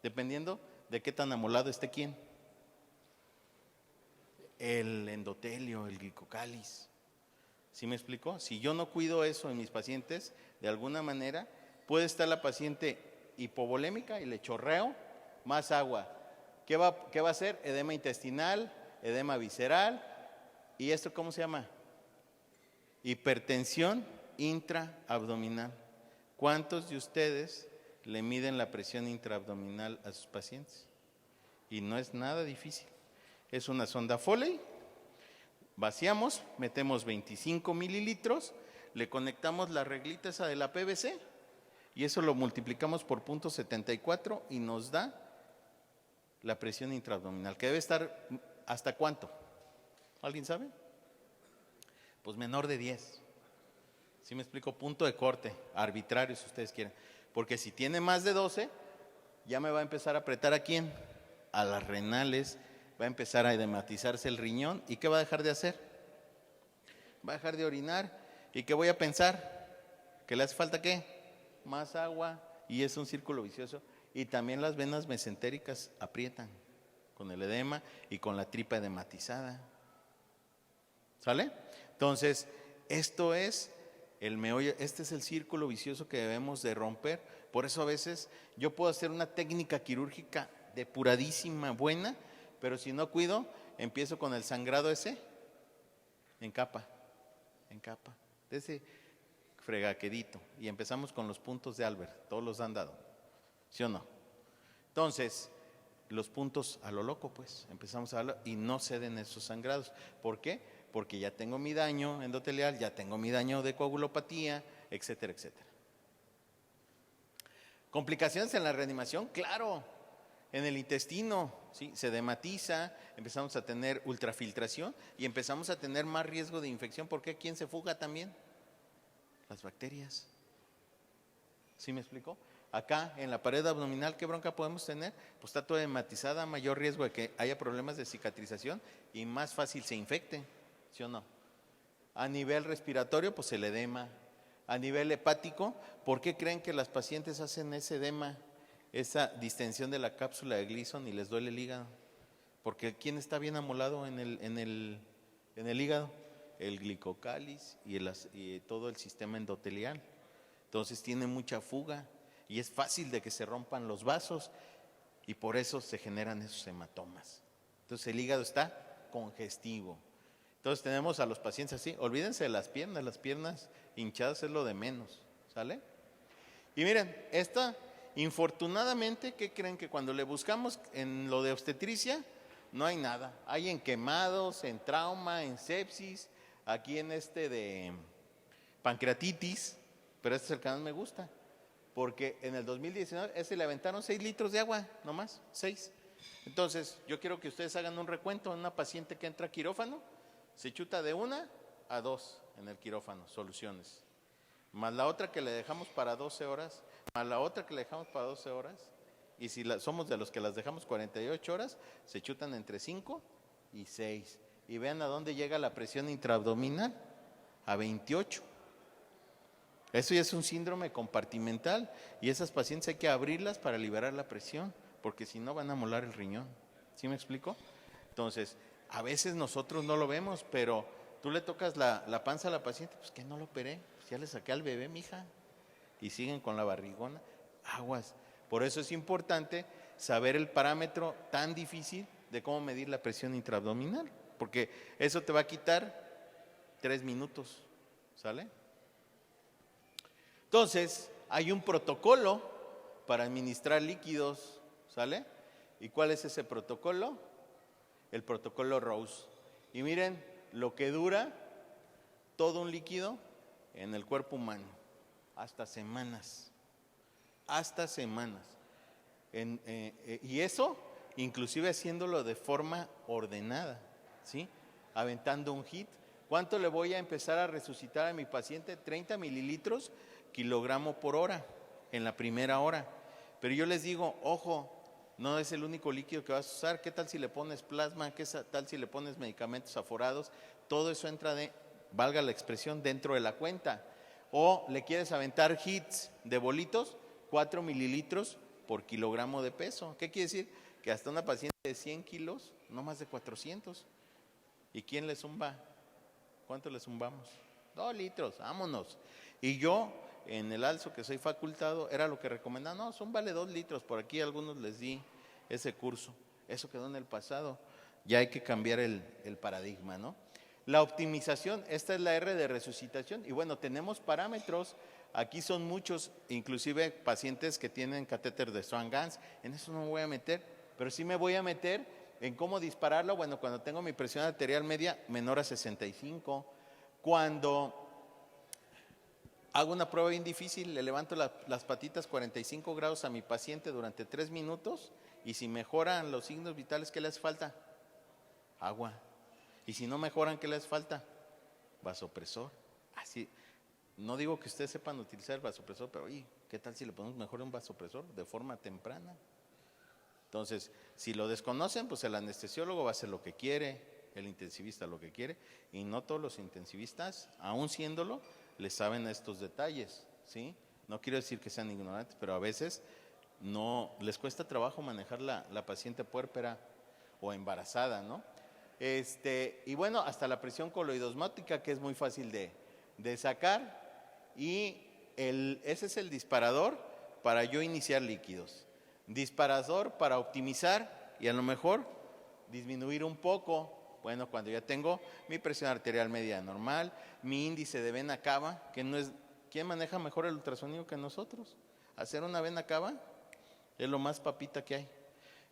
Dependiendo de qué tan amolado esté quién. El endotelio, el glicocáliz. ¿Sí me explico? Si yo no cuido eso en mis pacientes, de alguna manera, puede estar la paciente hipovolémica y le chorreo más agua. ¿Qué va a hacer? Edema intestinal, edema visceral. ¿Y esto cómo se llama? Hipertensión intraabdominal. ¿Cuántos de ustedes le miden la presión intraabdominal a sus pacientes? Y no es nada difícil. Es una sonda Foley. Vaciamos, metemos 25 mililitros, le conectamos la reglita esa de la PVC Y eso lo multiplicamos por 0.74 y nos da la presión intraabdominal, que debe estar ¿hasta cuánto? ¿Alguien sabe? Pues menor de 10. ¿Sí me explico? Punto de corte, arbitrario si ustedes quieren. Porque si tiene más de 12, ya me va a empezar a apretar ¿a quién? A las renales, va a empezar a edematizarse el riñón. ¿Y qué va a dejar de hacer? Va a dejar de orinar. ¿Y qué voy a pensar? ¿Que le hace falta qué? Más agua. Y es un círculo vicioso. Y también las venas mesentéricas aprietan con el edema y con la tripa edematizada. ¿Sale? Entonces, esto es el meollo, este es el círculo vicioso que debemos de romper. Por eso a veces yo puedo hacer una técnica quirúrgica depuradísima, buena, pero si no cuido, empiezo con el sangrado ese en capa, de ese fregaquedito. Y empezamos con los puntos de Albert, todos los han dado, ¿sí o no? Entonces, los puntos a lo loco, pues, empezamos a hablar y no ceden esos sangrados. ¿Por qué? Porque ya tengo mi daño endotelial, ya tengo mi daño de coagulopatía, etcétera, etcétera. ¿Complicaciones en la reanimación? Claro, en el intestino, ¿sí? Se edematiza, empezamos a tener ultrafiltración y empezamos a tener más riesgo de infección. ¿Por qué? ¿Quién se fuga también? Las bacterias. ¿Sí me explico? Acá en la pared abdominal, ¿qué bronca podemos tener? Pues está toda edematizada, mayor riesgo de que haya problemas de cicatrización y más fácil se infecte, ¿sí o no? A nivel respiratorio, pues el edema. A nivel hepático, ¿por qué creen que las pacientes hacen ese edema, esa distensión de la cápsula de Gleason y les duele el hígado? Porque ¿quién está bien amolado en el hígado? El glicocáliz y todo el sistema endotelial. Entonces tiene mucha fuga y es fácil de que se rompan los vasos y por eso se generan esos hematomas. Entonces el hígado está congestivo. Entonces tenemos a los pacientes así, olvídense de las piernas hinchadas es lo de menos, ¿sale? Y miren, esta, infortunadamente, ¿qué creen? Que cuando le buscamos en lo de obstetricia, no hay nada. Hay en quemados, en trauma, en sepsis, aquí en de pancreatitis, pero este es el que más me gusta, porque en el 2019 le aventaron 6 litros de agua, nomás, 6. Entonces, yo quiero que ustedes hagan un recuento en una paciente que entra a quirófano, se chuta de 1 a 2 en el quirófano, soluciones. Más la otra que le dejamos para 12 horas, más la otra que le dejamos para 12 horas. Y si somos de los que las dejamos 48 horas, se chutan entre 5 y 6. Y vean a dónde llega la presión intraabdominal, a 28. Eso ya es un síndrome compartimental y esas pacientes hay que abrirlas para liberar la presión, porque si no van a molar el riñón. ¿Sí me explico? Entonces, a veces nosotros no lo vemos, pero tú le tocas la panza a la paciente, pues que no lo operé, pues ya le saqué al bebé, mija, y siguen con la barrigona, aguas. Por eso es importante saber el parámetro tan difícil de cómo medir la presión intraabdominal, porque eso te va a quitar 3 minutos, ¿sale? Entonces, hay un protocolo para administrar líquidos, ¿sale? ¿Y cuál es ese protocolo? El protocolo Rose. Y miren lo que dura todo un líquido en el cuerpo humano, hasta semanas, y eso inclusive haciéndolo de forma ordenada, ¿sí? Aventando un hit. ¿Cuánto le voy a empezar a resucitar a mi paciente? 30 mililitros kilogramo por hora en la primera hora. Pero yo les digo, ojo, no es el único líquido que vas a usar. ¿Qué tal si le pones plasma? ¿Qué tal si le pones medicamentos aforados? Todo eso entra valga la expresión, dentro de la cuenta. O le quieres aventar hits de bolitos, 4 mililitros por kilogramo de peso. ¿Qué quiere decir? Que hasta una paciente de 100 kilos, no más de 400. ¿Y quién le zumba? ¿Cuánto le zumbamos? 2 litros, vámonos. Y yo, en el ALSO, que soy facultado, era lo que recomendaba. No, zúmbale 2 litros. Por aquí a algunos les di ese curso. Eso quedó en el pasado. Ya hay que cambiar el paradigma, ¿no? La optimización, esta es la R de resucitación. Y bueno, tenemos parámetros. Aquí son muchos, inclusive pacientes que tienen catéter de Swan-Ganz. En eso no me voy a meter, pero sí me voy a meter en cómo dispararlo. Bueno, cuando tengo mi presión arterial media menor a 65, cuando Hago una prueba bien difícil, le levanto las patitas 45 grados a mi paciente durante 3 minutos y si mejoran los signos vitales, ¿qué le hace falta? Agua. Y si no mejoran, ¿qué le hace falta? Vasopresor. Así, no digo que ustedes sepan utilizar el vasopresor, pero oye, ¿qué tal si le ponemos mejor un vasopresor de forma temprana? Entonces, si lo desconocen, pues el anestesiólogo va a hacer lo que quiere, el intensivista lo que quiere, y no todos los intensivistas, aún siéndolo, le saben estos detalles, ¿sí? No quiero decir que sean ignorantes, pero a veces no les cuesta trabajo manejar la paciente puérpera o embarazada, ¿no? Y bueno, hasta la presión coloidosmótica, que es muy fácil de sacar, y ese es el disparador para yo iniciar líquidos. Disparador para optimizar y a lo mejor disminuir un poco. Bueno, cuando ya tengo mi presión arterial media normal, mi índice de vena cava, que no es, ¿quién maneja mejor el ultrasonido que nosotros? Hacer una vena cava es lo más papita que hay.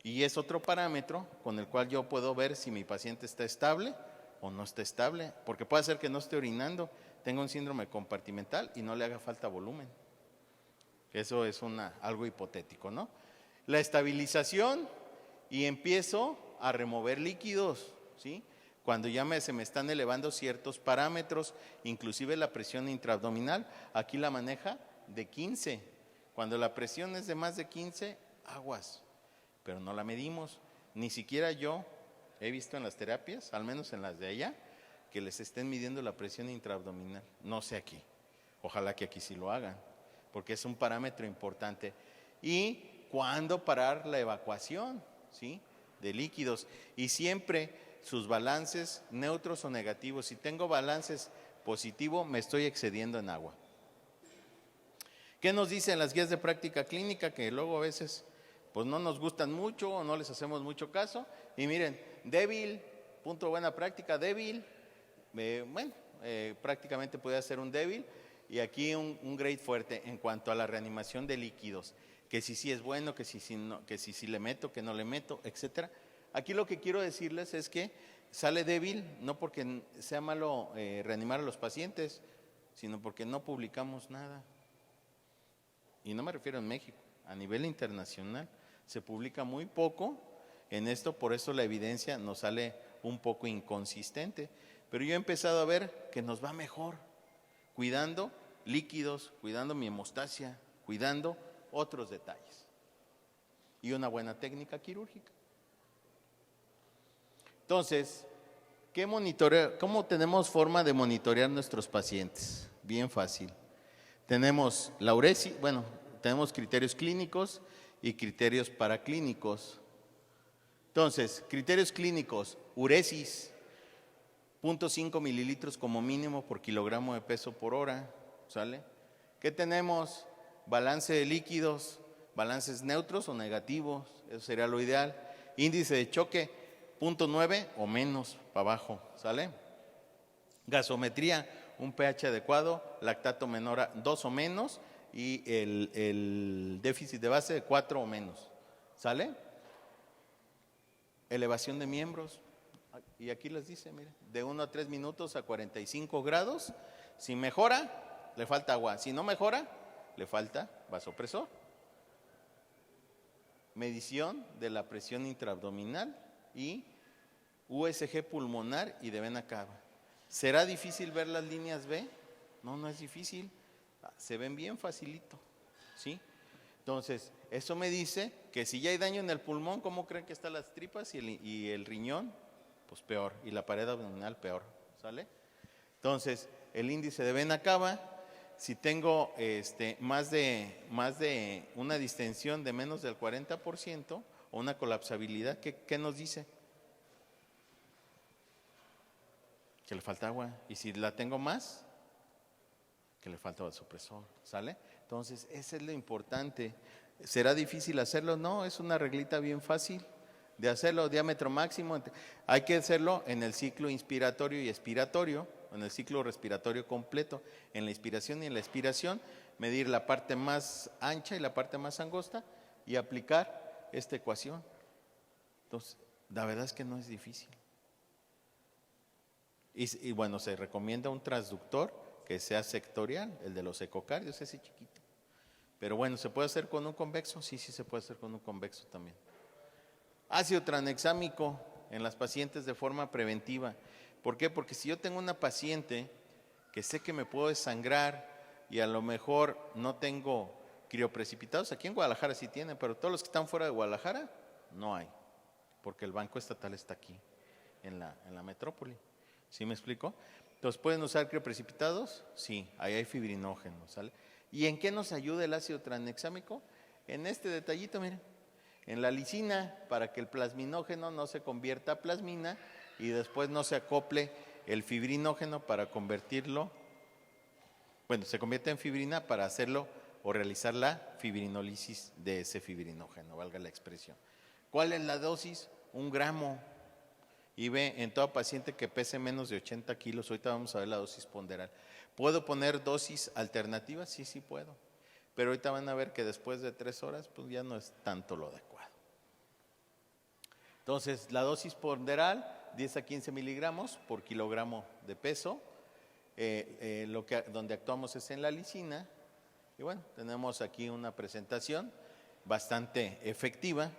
Y es otro parámetro con el cual yo puedo ver si mi paciente está estable o no está estable, porque puede ser que no esté orinando, tenga un síndrome compartimental y no le haga falta volumen. Eso es algo hipotético, ¿no? La estabilización y empiezo a remover líquidos, ¿sí? Cuando ya se me están elevando ciertos parámetros, inclusive la presión intraabdominal, aquí la maneja de 15. Cuando la presión es de más de 15, aguas, pero no la medimos. Ni siquiera yo he visto en las terapias, al menos en las de allá, que les estén midiendo la presión intraabdominal. No sé aquí, ojalá que aquí sí lo hagan, porque es un parámetro importante. Y cuándo parar la evacuación, ¿sí?, de líquidos, y siempre sus balances neutros o negativos. Si tengo balances positivos, me estoy excediendo en agua. ¿Qué nos dicen las guías de práctica clínica? Que luego a veces pues no nos gustan mucho o no les hacemos mucho caso. Y miren, débil, punto de buena práctica, débil, prácticamente puede ser un débil. Y aquí un grade fuerte en cuanto a la reanimación de líquidos, que si sí es bueno, que si no, que si le meto, que no le meto, etcétera. Aquí lo que quiero decirles es que sale débil no porque sea malo reanimar a los pacientes, sino porque no publicamos nada. Y no me refiero en México, a nivel internacional se publica muy poco en esto, por eso la evidencia nos sale un poco inconsistente. Pero yo he empezado a ver que nos va mejor, cuidando líquidos, cuidando mi hemostasia, cuidando otros detalles. Y una buena técnica quirúrgica. Entonces, ¿cómo tenemos forma de monitorear nuestros pacientes? Bien fácil. Tenemos la uresis, tenemos criterios clínicos y criterios paraclínicos. Entonces, criterios clínicos, uresis, 0.5 mililitros como mínimo por kilogramo de peso por hora, ¿sale? ¿Qué tenemos? Balance de líquidos, balances neutros o negativos, eso sería lo ideal. Índice de choque, 0.9 o menos para abajo, ¿sale? Gasometría, un pH adecuado, lactato menor a 2 o menos y el déficit de base de 4 o menos, ¿sale? Elevación de miembros, y aquí les dice, mire, de 1 a 3 minutos a 45 grados. Si mejora, le falta agua. Si no mejora, le falta vasopresor. Medición de la presión intraabdominal y USG pulmonar y de vena cava. ¿Será difícil ver las líneas B? No, no es difícil. Se ven bien facilito, ¿sí? Entonces, eso me dice que si ya hay daño en el pulmón, ¿cómo creen que están las tripas y el riñón? Pues peor, y la pared abdominal peor, ¿sale? Entonces, el índice de vena cava, si tengo más de una distensión de menos del 40% o una colapsabilidad, ¿qué nos dice? Que le falta agua. Y si la tengo más, que le falta vasopresor, ¿sale? Entonces, eso es lo importante. ¿Será difícil hacerlo? No, es una reglita bien fácil de hacerlo, diámetro máximo. Hay que hacerlo en el ciclo inspiratorio y expiratorio, en el ciclo respiratorio completo, en la inspiración y en la expiración, medir la parte más ancha y la parte más angosta y aplicar esta ecuación. Entonces, la verdad es que no es difícil. Y bueno, se recomienda un transductor que sea sectorial, el de los ecocardios, ese chiquito. Pero bueno, ¿se puede hacer con un convexo? Sí, sí se puede hacer con un convexo también. Ácido tranexámico en las pacientes de forma preventiva. ¿Por qué? Porque si yo tengo una paciente que sé que me puedo desangrar y a lo mejor no tengo crioprecipitados, aquí en Guadalajara sí tienen, pero todos los que están fuera de Guadalajara no hay, porque el banco estatal está aquí, en la metrópoli. ¿Sí me explico? Entonces, ¿pueden usar crioprecipitados? Sí, ahí hay fibrinógeno, ¿sale? ¿Y en qué nos ayuda el ácido tranexámico? En este detallito, miren, en la lisina, para que el plasminógeno no se convierta a plasmina y después no se acople el fibrinógeno para convertirlo, bueno, se convierte en fibrina para hacerlo o realizar la fibrinólisis de ese fibrinógeno, valga la expresión. ¿Cuál es la dosis? 1 gramo. Y ve, en toda paciente que pese menos de 80 kilos, ahorita vamos a ver la dosis ponderal. ¿Puedo poner dosis alternativas? Sí, sí puedo. Pero ahorita van a ver que después de 3 horas, pues ya no es tanto lo adecuado. Entonces, la dosis ponderal, 10 a 15 miligramos por kilogramo de peso. Donde actuamos es en la lisina. Y bueno, tenemos aquí una presentación bastante efectiva.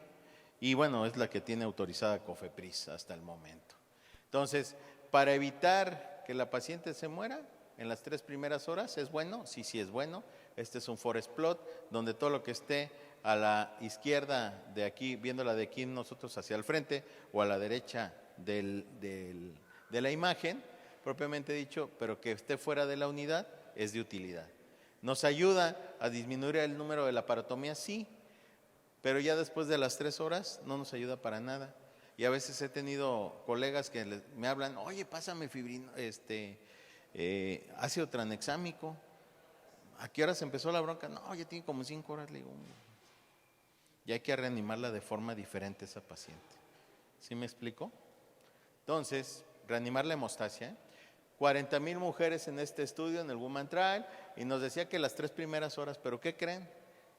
Y bueno, es la que tiene autorizada COFEPRIS hasta el momento. Entonces, para evitar que la paciente se muera en las 3 primeras horas, ¿es bueno? Sí, sí es bueno. Este es un forest plot, donde todo lo que esté a la izquierda de aquí, viéndola de aquí nosotros hacia el frente, o a la derecha de la imagen, propiamente dicho, pero que esté fuera de la unidad, es de utilidad. ¿Nos ayuda a disminuir el número de laparotomías? Sí. Pero ya después de las 3 horas no nos ayuda para nada. Y a veces he tenido colegas que me hablan, oye, pásame ácido tranexámico. ¿A qué horas empezó la bronca? No, ya tiene como 5 horas. Le digo, y hay que reanimarla de forma diferente a esa paciente. ¿Sí me explico? Entonces, reanimar la hemostasia. 40,000 mujeres en este estudio, en el Woman Trial, y nos decía que las 3 primeras horas, ¿pero qué creen?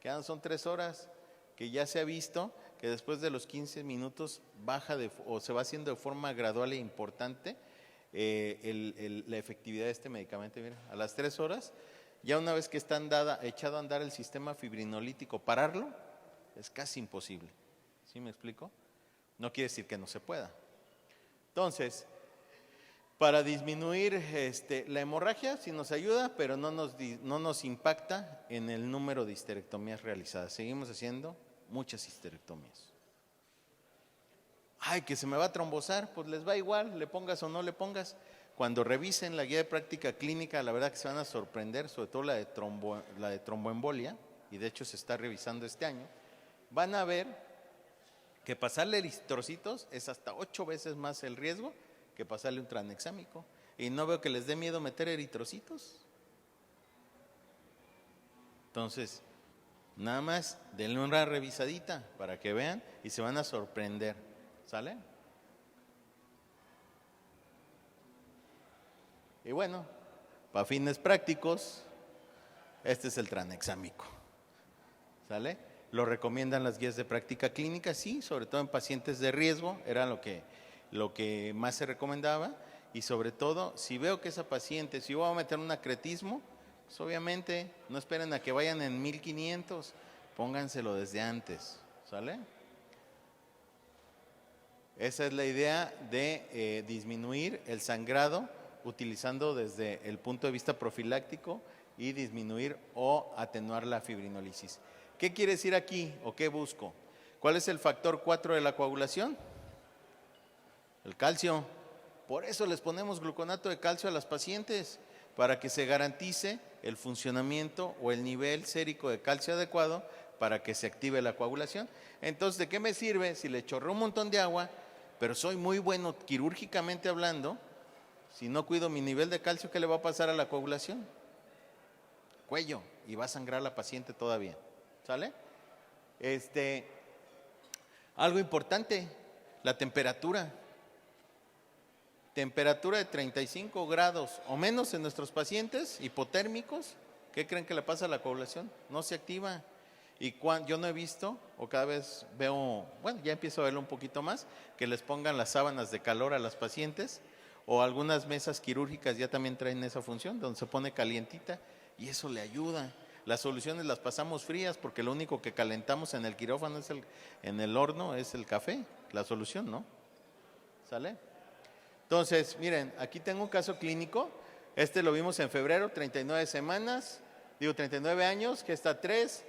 Que son 3 horas. Que ya se ha visto que después de los 15 minutos baja o se va haciendo de forma gradual e importante la efectividad de este medicamento. Mira, a las 3 horas, ya una vez que está echado a andar el sistema fibrinolítico, pararlo es casi imposible. ¿Sí me explico? No quiere decir que no se pueda. Entonces, para disminuir la hemorragia sí nos ayuda, pero no nos impacta en el número de histerectomías realizadas. Seguimos haciendo muchas histerectomías. Ay, que se me va a trombosar, pues les va igual, le pongas o no le pongas. Cuando revisen la guía de práctica clínica, la verdad que se van a sorprender, sobre todo la de tromboembolia, y de hecho se está revisando este año, van a ver que pasarle eritrocitos es hasta 8 veces más el riesgo que pasarle un tranexámico. Y no veo que les dé miedo meter eritrocitos. Entonces, nada más denle una revisadita para que vean y se van a sorprender. ¿Sale? Y bueno, para fines prácticos, este es el tranexámico. ¿Sale? Lo recomiendan las guías de práctica clínica, sí, sobre todo en pacientes de riesgo, era lo que más se recomendaba. Y sobre todo, si veo que esa paciente, si voy a meter un acretismo, pues obviamente no esperen a que vayan en 1500, pónganselo desde antes, ¿sale? Esa es la idea de disminuir el sangrado utilizando desde el punto de vista profiláctico y disminuir o atenuar la fibrinólisis. ¿Qué quiere decir aquí o qué busco? ¿Cuál es el factor 4 de la coagulación? El calcio. Por eso les ponemos gluconato de calcio a las pacientes, para que se garantice el funcionamiento o el nivel sérico de calcio adecuado para que se active la coagulación. Entonces, ¿de qué me sirve si le chorreo un montón de agua, pero soy muy bueno quirúrgicamente hablando? Si no cuido mi nivel de calcio, ¿qué le va a pasar a la coagulación? Cuello, y va a sangrar la paciente todavía. ¿Sale? Algo importante, la temperatura. Temperatura de 35 grados o menos en nuestros pacientes hipotérmicos. ¿Qué creen que le pasa a la coagulación? No se activa. Y yo no he visto, o cada vez veo, bueno, ya empiezo a verlo un poquito más, que les pongan las sábanas de calor a las pacientes, o algunas mesas quirúrgicas ya también traen esa función, donde se pone calientita y eso le ayuda. Las soluciones las pasamos frías porque lo único que calentamos en el quirófano en el horno es el café, la solución, ¿no? ¿Sale? Entonces, miren, aquí tengo un caso clínico. Este lo vimos en febrero, 39 semanas, 39 años, gesta 3,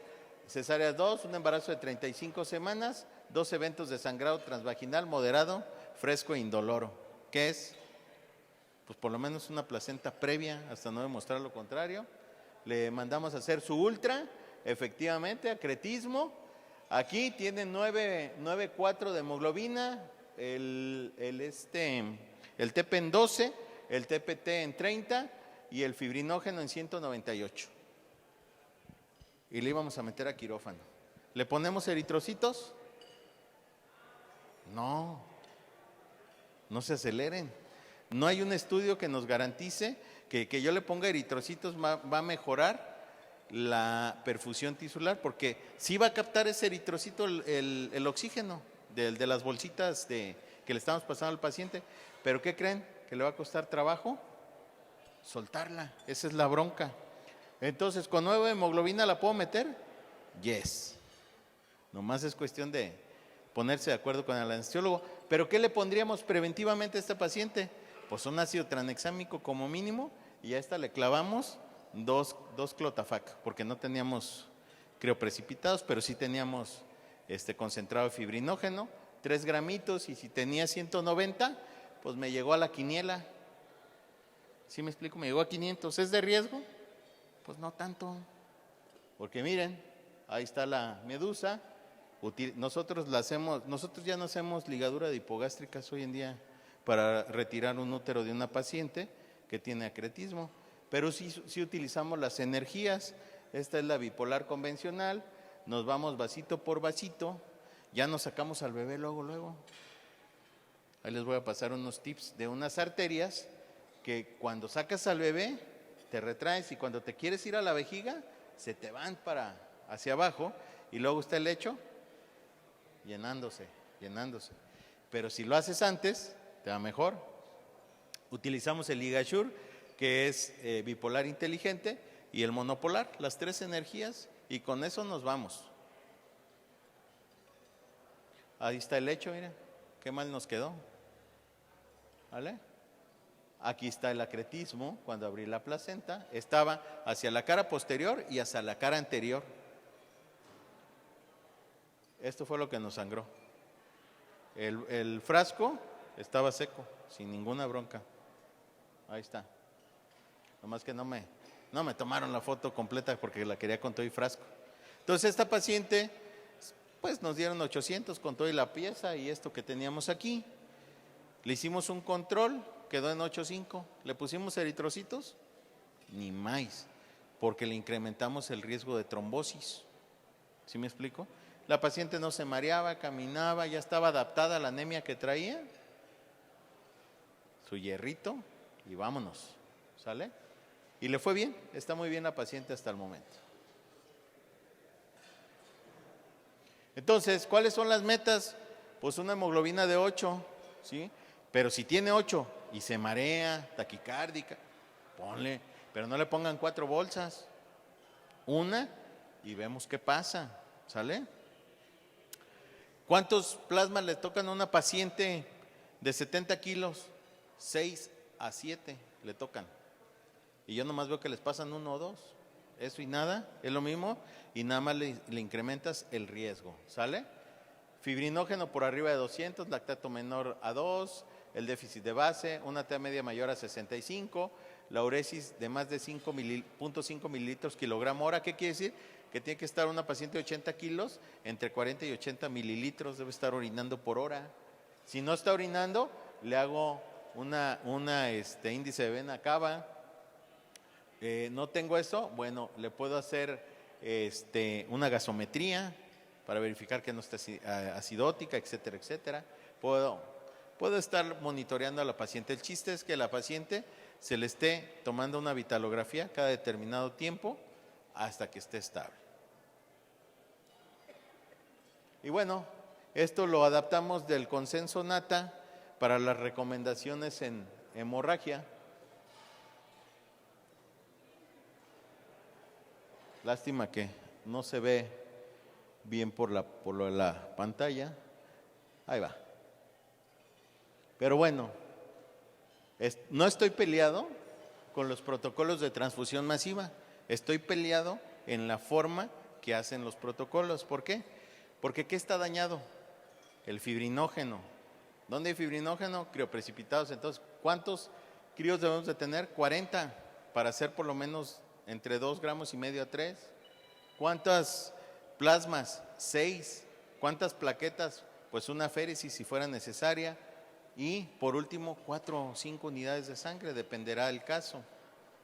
cesárea 2, un embarazo de 35 semanas, 2 eventos de sangrado transvaginal moderado, fresco e indoloro. ¿Qué es? Pues por lo menos una placenta previa, hasta no demostrar lo contrario. Le mandamos a hacer su ultra, efectivamente, acretismo. Aquí tiene 9.4 de hemoglobina, el TP en 12, el TPT en 30 y el fibrinógeno en 198. Y le íbamos a meter a quirófano. ¿Le ponemos eritrocitos? No se aceleren. No hay un estudio que nos garantice que yo le ponga eritrocitos va a mejorar la perfusión tisular, porque sí va a captar ese eritrocito el oxígeno de las bolsitas que le estamos pasando al paciente. ¿Pero qué creen? ¿Que le va a costar trabajo? Soltarla, esa es la bronca. Entonces, ¿con 9 hemoglobina la puedo meter? Yes. Nomás es cuestión de ponerse de acuerdo con el anestesiólogo. ¿Pero qué le pondríamos preventivamente a este paciente? Pues un ácido tranexámico como mínimo, y a esta le clavamos dos clotafak, porque no teníamos crioprecipitados, pero sí teníamos concentrado de fibrinógeno, 3 gramitos, y si tenía 190, pues me llegó a la quiniela. ¿Sí me explico? Me llegó a 500. ¿Es de riesgo? Pues no tanto, porque miren, ahí está la medusa. Nosotros ya no hacemos ligadura de hipogástricas hoy en día para retirar un útero de una paciente que tiene acretismo, pero sí utilizamos las energías. Esta es la bipolar convencional, nos vamos vasito por vasito, ya nos sacamos al bebé luego. Ahí les voy a pasar unos tips de unas arterias que cuando sacas al bebé te retraes, y cuando te quieres ir a la vejiga se te van hacia abajo, y luego está el lecho llenándose. Pero si lo haces antes, te va mejor. Utilizamos el LigaSure, que es bipolar inteligente, y el monopolar, las 3 energías, y con eso nos vamos. Ahí está el lecho, miren, qué mal nos quedó. ¿Vale? Aquí está el acretismo, cuando abrí la placenta, estaba hacia la cara posterior y hacia la cara anterior. Esto fue lo que nos sangró. El frasco estaba seco, sin ninguna bronca. Ahí está. Nomás que no me tomaron la foto completa porque la quería con todo y frasco. Entonces esta paciente, pues nos dieron 800 con todo y la pieza y esto que teníamos aquí. Le hicimos un control, quedó en 8.5. ¿Le pusimos eritrocitos? Ni más, porque le incrementamos el riesgo de trombosis. ¿Sí me explico? La paciente no se mareaba, caminaba, ya estaba adaptada a la anemia que traía. Su hierrito y vámonos, ¿sale? Y le fue bien, está muy bien la paciente hasta el momento. Entonces, ¿cuáles son las metas? Pues una hemoglobina de 8, ¿sí? Pero si tiene 8 y se marea, taquicárdica, ponle, pero no le pongan 4 bolsas, una y vemos qué pasa, ¿sale? ¿Cuántos plasmas le tocan a una paciente de 70 kilos? 6 a 7 le tocan. Y yo nomás veo que les pasan 1 o 2. Eso y nada, es lo mismo, y nada más le incrementas el riesgo, ¿sale? Fibrinógeno por arriba de 200, lactato menor a 2, el déficit de base, una TA media mayor a 65, la uresis de más de 5.5 mililitros kilogramo hora. ¿Qué quiere decir? Que tiene que estar una paciente de 80 kilos, entre 40 y 80 mililitros debe estar orinando por hora. Si no está orinando, le hago una índice de vena cava. No tengo eso, bueno, le puedo hacer una gasometría para verificar que no está acidótica, etcétera, etcétera. Puedo estar monitoreando a la paciente. El chiste es que la paciente se le esté tomando una vitalografía cada determinado tiempo hasta que esté estable. Y bueno, esto lo adaptamos del consenso NATA para las recomendaciones en hemorragia. Lástima que no se ve bien por lo de la pantalla. Ahí va. Pero bueno, no estoy peleado con los protocolos de transfusión masiva. Estoy peleado en la forma que hacen los protocolos. ¿Por qué? Porque ¿qué está dañado? El fibrinógeno. ¿Dónde hay fibrinógeno? Crioprecipitados. Entonces, ¿cuántos críos debemos de tener? 40 para hacer por lo menos entre 2,5 gramos a 3. ¿Cuántas plasmas? 6. ¿Cuántas plaquetas? Pues una féresis si fuera necesaria. Y por último, 4 o 5 unidades de sangre, dependerá del caso.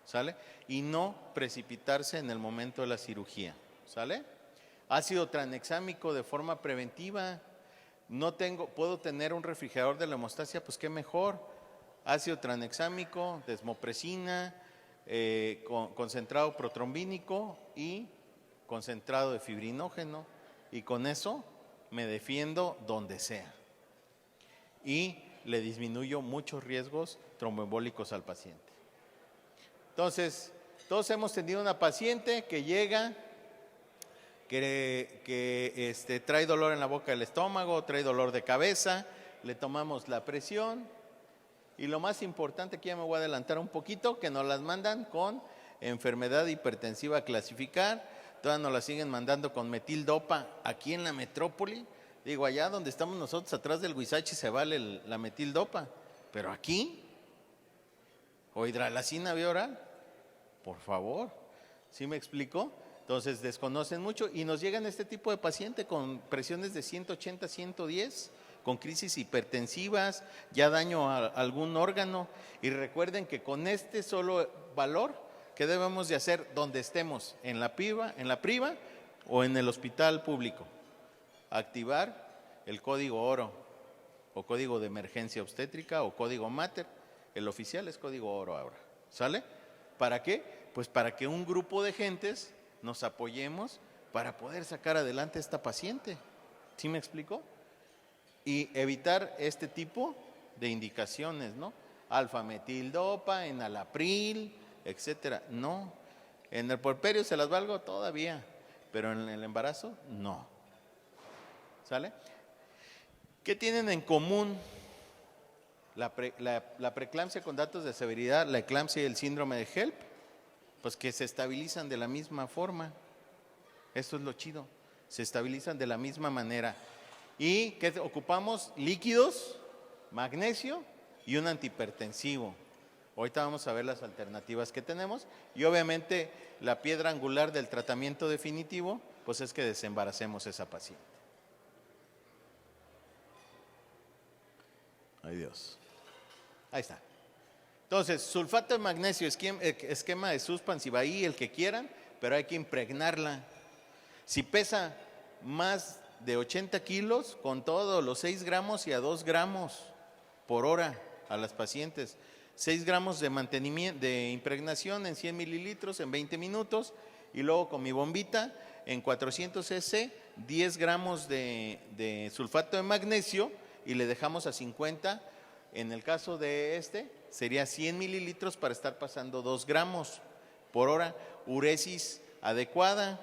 ¿Sale? Y no precipitarse en el momento de la cirugía. ¿Sale? Ácido tranexámico de forma preventiva. Puedo tener un refrigerador de la hemostasia, pues qué mejor. Ácido tranexámico, desmopresina, concentrado protrombínico y concentrado de fibrinógeno. Y con eso me defiendo donde sea. Y le disminuyo muchos riesgos tromboembólicos al paciente. Entonces, todos hemos tenido una paciente que llega, que trae dolor en la boca del estómago, trae dolor de cabeza, le tomamos la presión y lo más importante, que ya me voy a adelantar un poquito, que nos las mandan con enfermedad hipertensiva a clasificar, todas nos las siguen mandando con metildopa aquí en la metrópoli. Digo, allá donde estamos nosotros, atrás del Huizache, se vale la metildopa, pero aquí, o hidralacina vía oral, por favor, ¿sí me explico? Entonces desconocen mucho y nos llegan este tipo de paciente con presiones de 180, 110, con crisis hipertensivas, ya daño a algún órgano. Y recuerden que con este solo valor, ¿qué debemos de hacer donde estemos? ¿En la priva o en el hospital público? Activar el código oro o código de emergencia obstétrica o código MATER. El oficial es código oro ahora. ¿Sale? ¿Para qué? Pues para que un grupo de gentes nos apoyemos para poder sacar adelante a esta paciente. ¿Sí me explico? Y evitar este tipo de indicaciones, ¿no? Alfa-metildopa, enalapril, etcétera. No. En el puerperio se las valgo todavía, pero en el embarazo, no. ¿Sale? ¿Qué tienen en común la preeclampsia con datos de severidad, la eclampsia y el síndrome de HELP? Pues que se estabilizan de la misma forma. Esto es lo chido. Se estabilizan de la misma manera. ¿Y qué ocupamos? Líquidos, magnesio y un antihipertensivo. Ahorita vamos a ver las alternativas que tenemos. Y obviamente la piedra angular del tratamiento definitivo, pues es que desembaracemos a esa paciente. Ay Dios. Ahí está. Entonces, sulfato de magnesio, esquema de Suspensivai, el que quieran, pero hay que impregnarla. Si pesa más de 80 kilos, con todos los 6 gramos y a 2 gramos por hora a las pacientes. 6 gramos de mantenimiento, de impregnación en 100 mililitros en 20 minutos y luego con mi bombita en 400 cc, 10 gramos de sulfato de magnesio y le dejamos a 50. En el caso de sería 100 mililitros para estar pasando 2 gramos por hora, uresis adecuada.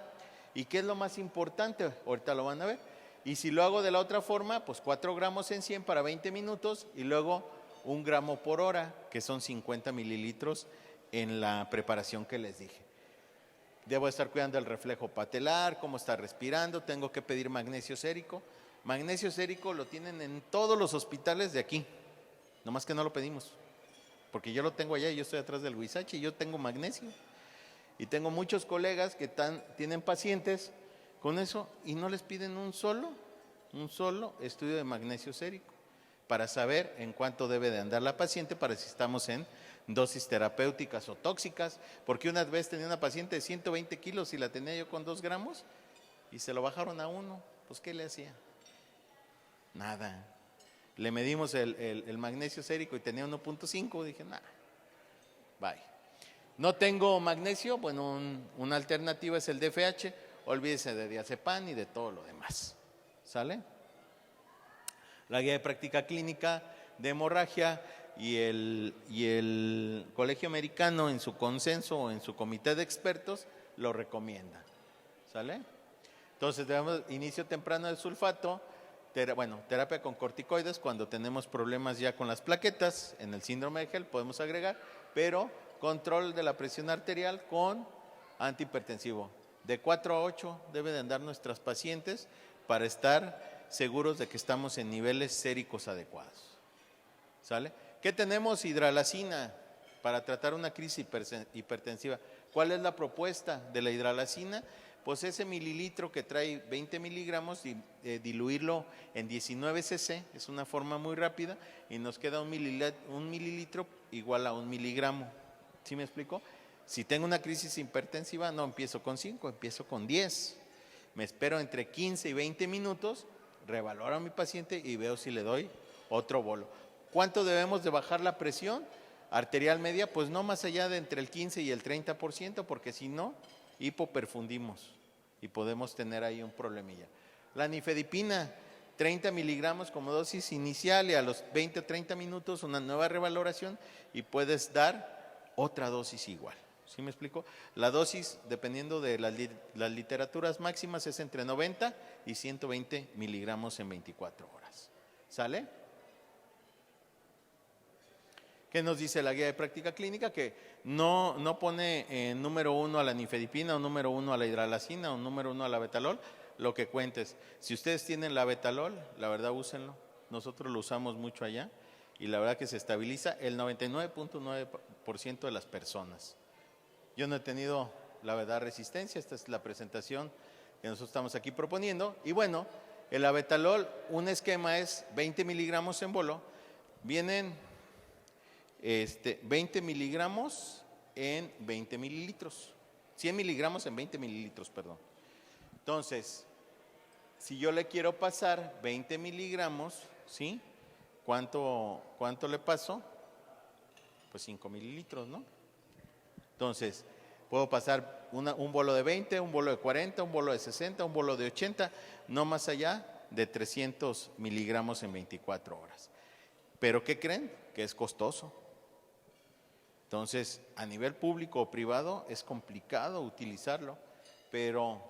¿Y qué es lo más importante? Ahorita lo van a ver. Y si lo hago de la otra forma, pues 4 gramos en 100 para 20 minutos y luego 1 gramo por hora, que son 50 mililitros en la preparación que les dije. Debo estar cuidando el reflejo patelar, cómo está respirando, tengo que pedir magnesio sérico. Magnesio sérico lo tienen en todos los hospitales de aquí, nomás que no lo pedimos, porque yo lo tengo allá y yo estoy atrás del Huizache y yo tengo magnesio. Y tengo muchos colegas que tienen pacientes con eso y no les piden un solo estudio de magnesio sérico para saber en cuánto debe de andar la paciente para si estamos en dosis terapéuticas o tóxicas, porque una vez tenía una paciente de 120 kilos y la tenía yo con 2 gramos y se lo bajaron a 1, pues ¿qué le hacía? Nada. Le medimos el magnesio sérico y tenía 1.5, dije, nada, bye. No tengo magnesio, bueno, una alternativa es el DFH, olvídese de diazepam y de todo lo demás, ¿sale? La guía de práctica clínica de hemorragia, y el Colegio Americano en su consenso o en su comité de expertos lo recomienda. ¿Sale? Entonces, debemos inicio temprano del sulfato, terapia con corticoides cuando tenemos problemas ya con las plaquetas, en el síndrome de Hell podemos agregar, pero control de la presión arterial con antihipertensivo. De 4 a 8 deben de andar nuestras pacientes para estar seguros de que estamos en niveles séricos adecuados. ¿Sale? ¿Qué tenemos? Hidralacina para tratar una crisis hipertensiva. ¿Cuál es la propuesta de la hidralacina? Pues ese mililitro que trae 20 miligramos, diluirlo en 19 cc, es una forma muy rápida, y nos queda un mililitro igual a 1 miligramo. ¿Sí me explico? Si tengo una crisis hipertensiva, no empiezo con 5, empiezo con 10. Me espero entre 15 y 20 minutos, revaloro a mi paciente y veo si le doy otro bolo. ¿Cuánto debemos de bajar la presión arterial media? Pues no más allá de entre el 15 y el 30%, porque si no, hipoperfundimos y podemos tener ahí un problemilla. La nifedipina, 30 miligramos como dosis inicial, y a los 20 o 30 minutos una nueva revaloración y puedes dar otra dosis igual. ¿Sí me explico? La dosis, dependiendo de las literaturas máximas, es entre 90 y 120 miligramos en 24 horas. ¿Sale? ¿Qué nos dice la guía de práctica clínica? Que no pone número 1 a la nifedipina, o número 1 a la hidralacina, o número 1 a la betalol. Lo que cuentes. Si ustedes tienen la betalol, la verdad úsenlo. Nosotros lo usamos mucho allá y la verdad que se estabiliza el 99.9% de las personas. Yo no he tenido, la verdad, resistencia. Esta es la presentación que nosotros estamos aquí proponiendo. Y bueno, el abetalol, un esquema es 20 miligramos en bolo. Vienen 20 miligramos en 20 mililitros. 100 miligramos en 20 mililitros, perdón. Entonces, si yo le quiero pasar 20 miligramos, ¿sí? ¿Cuánto le paso? Pues 5 mililitros, ¿no? Entonces, puedo pasar un bolo de 20, un bolo de 40, un bolo de 60, un bolo de 80, no más allá de 300 miligramos en 24 horas. ¿Pero qué creen? Que es costoso. Entonces, a nivel público o privado es complicado utilizarlo, pero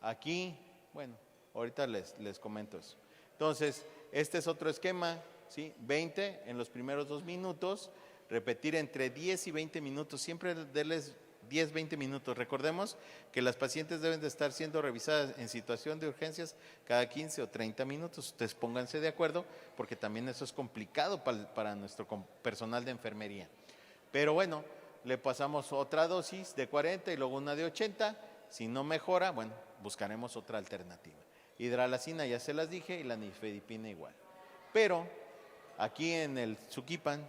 aquí, bueno, ahorita les comento eso. Entonces, este es otro esquema, ¿sí? 20 en los primeros 2 minutos, repetir entre 10 y 20 minutos, siempre darles 10, 20 minutos. Recordemos que las pacientes deben de estar siendo revisadas en situación de urgencias cada 15 o 30 minutos. Ustedes pónganse de acuerdo, porque también eso es complicado para nuestro personal de enfermería. Pero bueno, le pasamos otra dosis de 40 y luego una de 80. Si no mejora, bueno, buscaremos otra alternativa. Hidralacina ya se las dije y la nifedipina igual. Pero aquí en el Tzuquipan,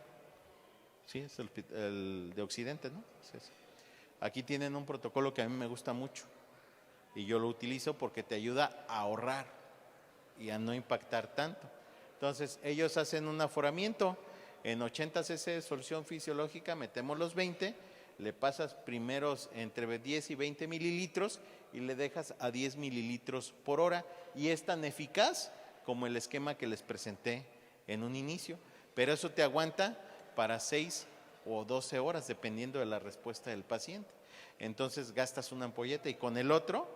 sí, es el de Occidente, ¿no? Es ese. Aquí tienen un protocolo que a mí me gusta mucho y yo lo utilizo porque te ayuda a ahorrar y a no impactar tanto. Entonces, ellos hacen un aforamiento en 80 cc de solución fisiológica, metemos los 20, le pasas primeros entre 10 y 20 mililitros y le dejas a 10 mililitros por hora, y es tan eficaz como el esquema que les presenté en un inicio, pero eso te aguanta para 6 o 12 horas, dependiendo de la respuesta del paciente. Entonces gastas una ampolleta y con el otro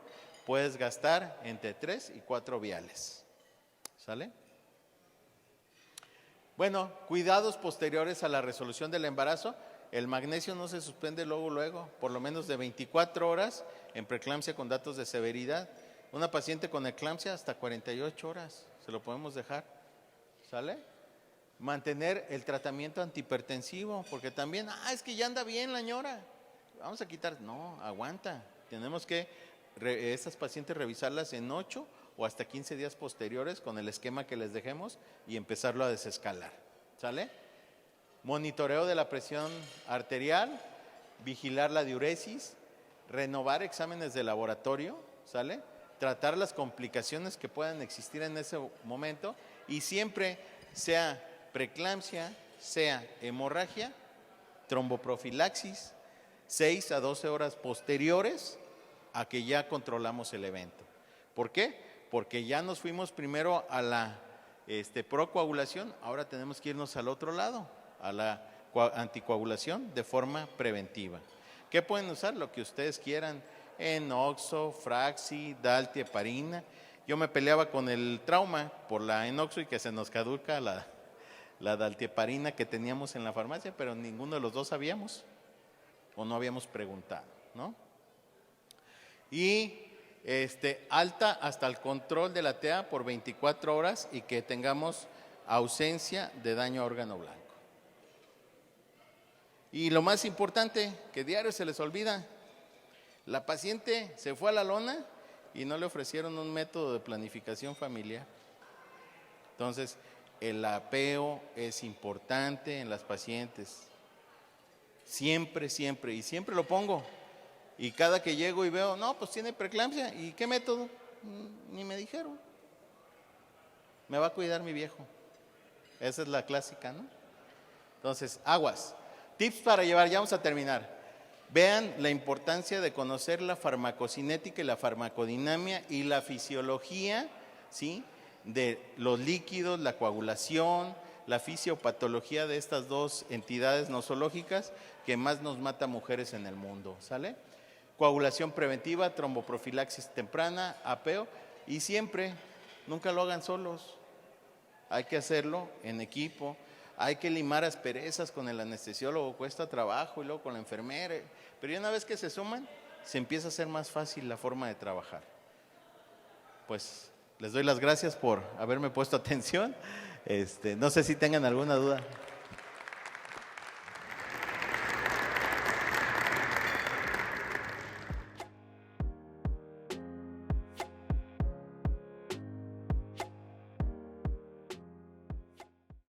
puedes gastar entre 3 y 4 viales. ¿Sale? Bueno, cuidados posteriores a la resolución del embarazo. El magnesio no se suspende luego, por lo menos de 24 horas en preeclampsia con datos de severidad. Una paciente con eclampsia hasta 48 horas, se lo podemos dejar. ¿Sale? Mantener el tratamiento antihipertensivo, porque también, es que ya anda bien la ñora, vamos a quitar. No, aguanta. Tenemos que estas pacientes revisarlas en 8 o hasta 15 días posteriores con el esquema que les dejemos y empezarlo a desescalar. ¿Sale? Monitoreo de la presión arterial, vigilar la diuresis, renovar exámenes de laboratorio, ¿sale? Tratar las complicaciones que puedan existir en ese momento, y siempre, sea preeclampsia, sea hemorragia, tromboprofilaxis, 6 a 12 horas posteriores a que ya controlamos el evento. ¿Por qué? Porque ya nos fuimos primero a la procoagulación, ahora tenemos que irnos al otro lado, a la anticoagulación de forma preventiva. ¿Qué pueden usar? Lo que ustedes quieran, enoxo, fraxi, dalteparina. Yo me peleaba con el trauma por la enoxo y que se nos caduca la dalteparina que teníamos en la farmacia, pero ninguno de los dos sabíamos o no habíamos preguntado, ¿no? Y alta hasta el control de la TEA por 24 horas y que tengamos ausencia de daño a órgano blanco. Y lo más importante, que diario se les olvida, la paciente se fue a la lona y no le ofrecieron un método de planificación familiar. Entonces, el apeo es importante en las pacientes. Siempre, siempre, y siempre lo pongo. Y cada que llego y veo, no, pues tiene preeclampsia. ¿Y qué método? Ni me dijeron. Me va a cuidar mi viejo. Esa es la clásica, ¿no? Entonces, aguas. Tips para llevar, ya vamos a terminar. Vean la importancia de conocer la farmacocinética y la farmacodinamia y la fisiología, ¿sí?, de los líquidos, la coagulación, la fisiopatología de estas dos entidades nosológicas que más nos mata mujeres en el mundo, ¿sale? Coagulación preventiva, tromboprofilaxis temprana, apeo, y siempre, nunca lo hagan solos, hay que hacerlo en equipo, hay que limar asperezas con el anestesiólogo, cuesta trabajo, y luego con la enfermera, pero ya una vez que se suman, se empieza a hacer más fácil la forma de trabajar. Pues les doy las gracias por haberme puesto atención, no sé si tengan alguna duda.